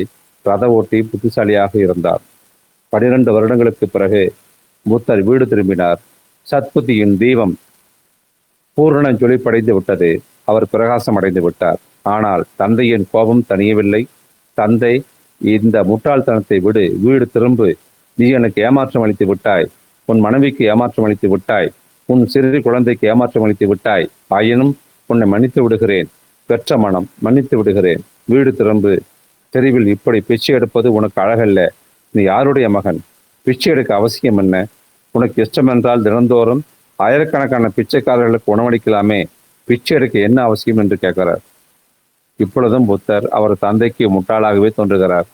ரத ஓட்டி புத்திசாலியாக இருந்தார். 12 வருடங்களுக்கு பிறகு புத்தர் வீடு திரும்பினார். சத்புத்தியின் தீபம் பூரண ஜொலிப்படைந்து விட்டது. அவர் பிரகாசம் அடைந்து விட்டார். ஆனால் தந்தையின் கோபம் தணியவில்லை. தந்தை, இந்த முட்டாள்தனத்தை விடு, வீடு திரும்பு. நீ எனக்கு ஏமாற்றம் அளித்து விட்டாய். உன் மனைவிக்கு ஏமாற்றம் அளித்து விட்டாய். உன் சிறு குழந்தைக்கு ஏமாற்றம் அளித்து விட்டாய். ஆயினும் உன்னை மன்னித்து விடுகிறேன். பெற்ற மனம், மன்னித்து விடுகிறேன். வீடு திரும்பு. தெருவில் இப்படி பிச்சை எடுப்பது உனக்கு அழகல்ல. நீ யாருடைய மகன்? பிச்சை எடுக்க அவசியம் என்ன? உனக்கு இஷ்டம் என்றால் தினந்தோறும் ஆயிரக்கணக்கான பிச்சைக்காரர்களுக்கு உணவளிக்கலாமே. பிச்சை எடுக்க என்ன அவசியம் என்று கேட்கிறார். இப்பொழுதும் புத்தர் அவர் தந்தைக்கு முட்டாளாகவே தோன்றுகிறார்.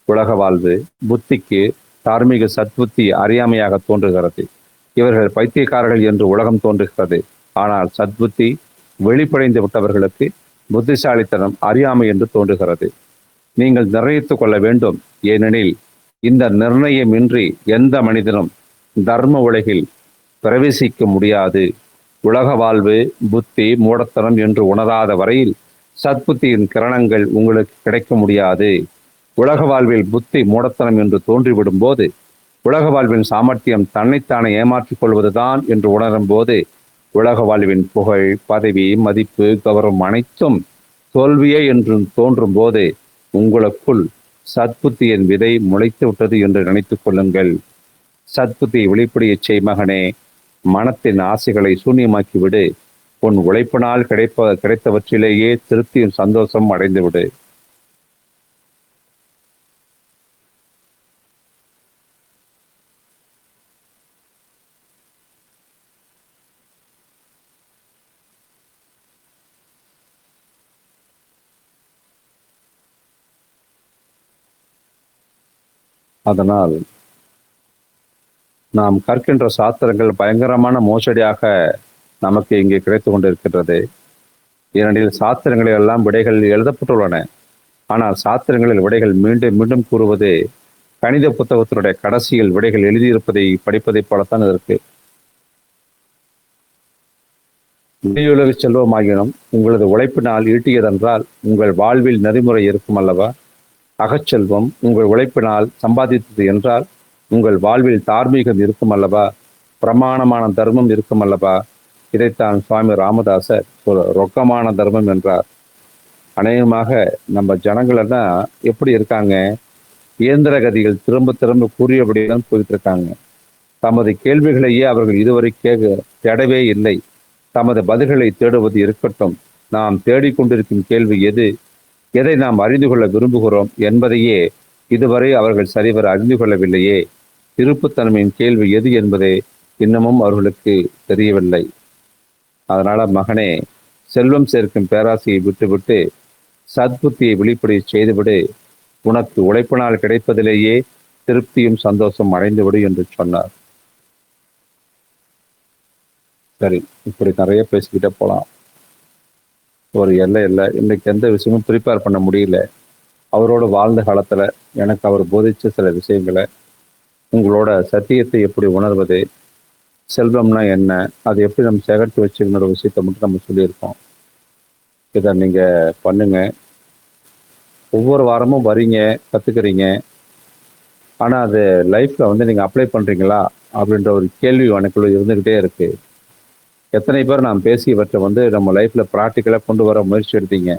உலக வாழ்வு புத்திக்கு தார்மீக சத்புத்தி அறியாமையாக தோன்றுகிறது. இவர்கள் பைத்தியக்காரர்கள் என்று உலகம் தோன்றுகிறது. ஆனால் சத்புத்தி வெளிப்படைந்து விட்டவர்களுக்கு புத்திசாலித்தனம் அறியாமை என்று தோன்றுகிறது. நீங்கள் நிர்ணயித்துக் கொள்ள வேண்டும். ஏனெனில் இந்த நிர்ணயமின்றி எந்த மனிதனும் தர்ம உலகில் பிரவேசிக்க முடியாது. உலக வாழ்வு புத்தி மூடத்தனம் என்று உணராத வரையில் சத்புத்தியின் கிரணங்கள் உங்களுக்கு கிடைக்க முடியாது. உலக வாழ்வில் புத்தி மூடத்தனம் என்று தோன்றிவிடும் போது, உலக வாழ்வின் சாமர்த்தியம் தன்னைத்தானே ஏமாற்றிக் கொள்வதுதான் என்று உணரும் போது, உலக வாழ்வின் புகழ், பதவி, மதிப்பு, கௌரவம் அனைத்தும் தோல்வியே என்று தோன்றும் போது உங்களுக்குள் சத்புத்தியின் விதை முளைத்து விட்டது என்று நினைத்துக் கொள்ளுங்கள். சத்புத்தியை வெளிப்படைய செய் மகனே. மனத்தின் ஆசைகளை சூன்யமாக்கிவிடு. உன் உழைப்பினால் கிடைத்தவற்றிலேயே திருப்தியும் சந்தோஷம் அடைந்துவிடு. அதனால் நாம் கற்கின்ற சாஸ்திரங்கள் பயங்கரமான மோசடியாக நமக்கு இங்கே கிடைத்து கொண்டிருக்கின்றது. ஏனெனில் சாஸ்திரங்களில் எல்லாம் விடைகள் எழுதப்பட்டுள்ளன. ஆனால் சாஸ்திரங்களில் விடைகள் மீண்டும் மீண்டும் கூறுவது கணித புத்தகத்தினுடைய கடைசியில் விடைகள் எழுதியிருப்பதை படிப்பதை போலத்தான் இருக்கு. வெளியுலக செல்வமாகினும் உங்களது உழைப்பினால் ஈட்டியதென்றால் உங்கள் வாழ்வில் நெறிமுறை இருக்கும் அல்லவா? அகச்செல்வம் உங்கள் உழைப்பினால் சம்பாதித்தது என்றால் உங்கள் வாழ்வில் தார்மீகம் இருக்கும் அல்லவா? பிரமாணமான தர்மம் இருக்கும் அல்லவா? இதைத்தான் சுவாமி ராமதாசர் ரொக்கமான தர்மம் என்றார். அநேகமாக நம்ம ஜனங்கள் எல்லாம் எப்படி இருக்காங்க? இயந்திர கதிகள் திரும்ப திரும்ப கூறியபடிதான் போயிட்டு இருக்காங்க. தமது கேள்விகளையே அவர்கள் இதுவரை தேடவே இல்லை. தமது பதில்களை தேடுவது இருக்கட்டும். நாம் தேடிக்கொண்டிருக்கும் கேள்வி எது? எதை நாம் அறிந்து கொள்ள விரும்புகிறோம் என்பதையே இதுவரை அவர்கள் சரிவர அறிந்து கொள்ளவில்லையே. இருப்புத்தன்மையின் கேள்வி எது என்பதே இன்னமும் அவர்களுக்கு தெரியவில்லை. அதனால மகனே, செல்வம் சேர்க்கும் பேராசையை விட்டுவிட்டு சத்புத்தியை வெளிப்படை செய்துவிடு. உனக்கு உழைப்பினால் கிடைப்பதிலேயே திருப்தியும் சந்தோஷம் அடைந்துவிடு என்று சொன்னார். சரி, இப்படி நிறைய பேசிக்கிட்டே போகலாம். ஒரு எல்லை இல்லை. இன்னைக்கு எந்த விஷயமும் ப்ரிப்பேர் பண்ண முடியல. அவரோட வாழ்ந்த காலத்தில் எனக்கு அவர் போதிச்ச சில விஷயங்களை, உங்களோட சத்தியத்தை எப்படி உணர்வது, செல்வம்னா என்ன, அதை எப்படி நம்ம சேகரித்து வச்சுக்கணுன்ற விஷயத்தை மட்டும் நம்ம சொல்லியிருக்கோம். இதை நீங்கள் பண்ணுங்க. ஒவ்வொரு வாரமும் வரீங்க, கற்றுக்குறீங்க. ஆனால் அது லைஃப்பில் வந்து நீங்கள் அப்ளை பண்ணுறீங்களா அப்படின்ற ஒரு கேள்வி எனக்குள்ள இருந்துக்கிட்டே இருக்குது. எத்தனை பேர் நான் பேசியவற்றை வந்து நம்ம லைஃப்பில் ப்ராக்டிக்கலாக கொண்டு வர முயற்சி எடுத்தீங்க?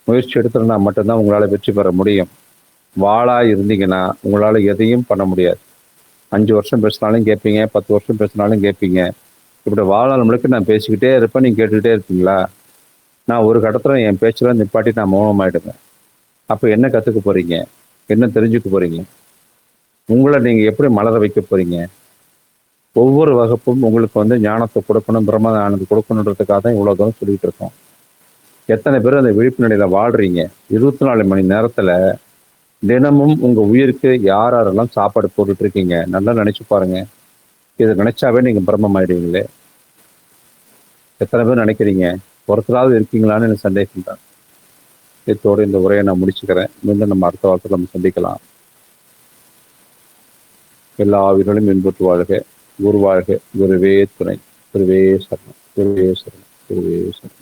முயற்சி எடுத்துருந்தா மட்டும்தான் உங்களால் வெற்றி பெற முடியும். வாளாக இருந்தீங்கன்னா உங்களால் எதையும் பண்ண முடியாது. 5 வருஷம் பேசினாலும் கேட்பீங்க, 10 வருஷம் பேசினாலும் கேட்பீங்க. இப்படி வாழ்நாள் முழுக்க நான் பேசிக்கிட்டே இருப்பேன், நீங்கள் கேட்டுக்கிட்டே இருப்பீங்களா? நான் ஒரு கட்டத்தில் என் பேச்சில் நிப்பாட்டி நான் மௌனமாயிடுவேன். அப்போ என்ன கற்றுக்க போகிறீங்க? என்ன தெரிஞ்சுக்க போகிறீங்க? உங்களை நீங்கள் எப்படி மலர வைக்க போகிறீங்க? ஒவ்வொரு வகுப்பும் உங்களுக்கு வந்து ஞானத்தை கொடுக்கணும், பிரம்ம ஞானத்தை கொடுக்கணுன்றதுக்காக தான் இவ்வளோ தூரம் சொல்லிகிட்டு இருக்கோம். எத்தனை பேர் அந்த விழிப்பு நிலையில் வாழ்கிறீங்க? 24 மணி நேரத்தில் தினமும் உங்கள் உயிருக்கு யாரெல்லாம் சாப்பாடு போட்டுட்ருக்கீங்க? நல்லா நினச்சி பாருங்கள். இதை நினச்சாவே நீங்கள் பிரம்மமாயிடுவீங்களே. எத்தனை பேர் நினைக்கிறீங்க? ஒருத்தராவது இருக்கீங்களான்னு எனக்கு சந்தேகம் தான். இதோடு இந்த உரையை நான் முடிச்சுக்கிறேன். மீண்டும் நம்ம அடுத்த வாரத்தில் நம்ம சந்திக்கலாம். எல்லா உயிர்களும் இன்புற்று வாழ்க. குரு வாழ்க. குருவே துணை. குருவே சரணம். குருவே சரணம். குருவே சரணம்.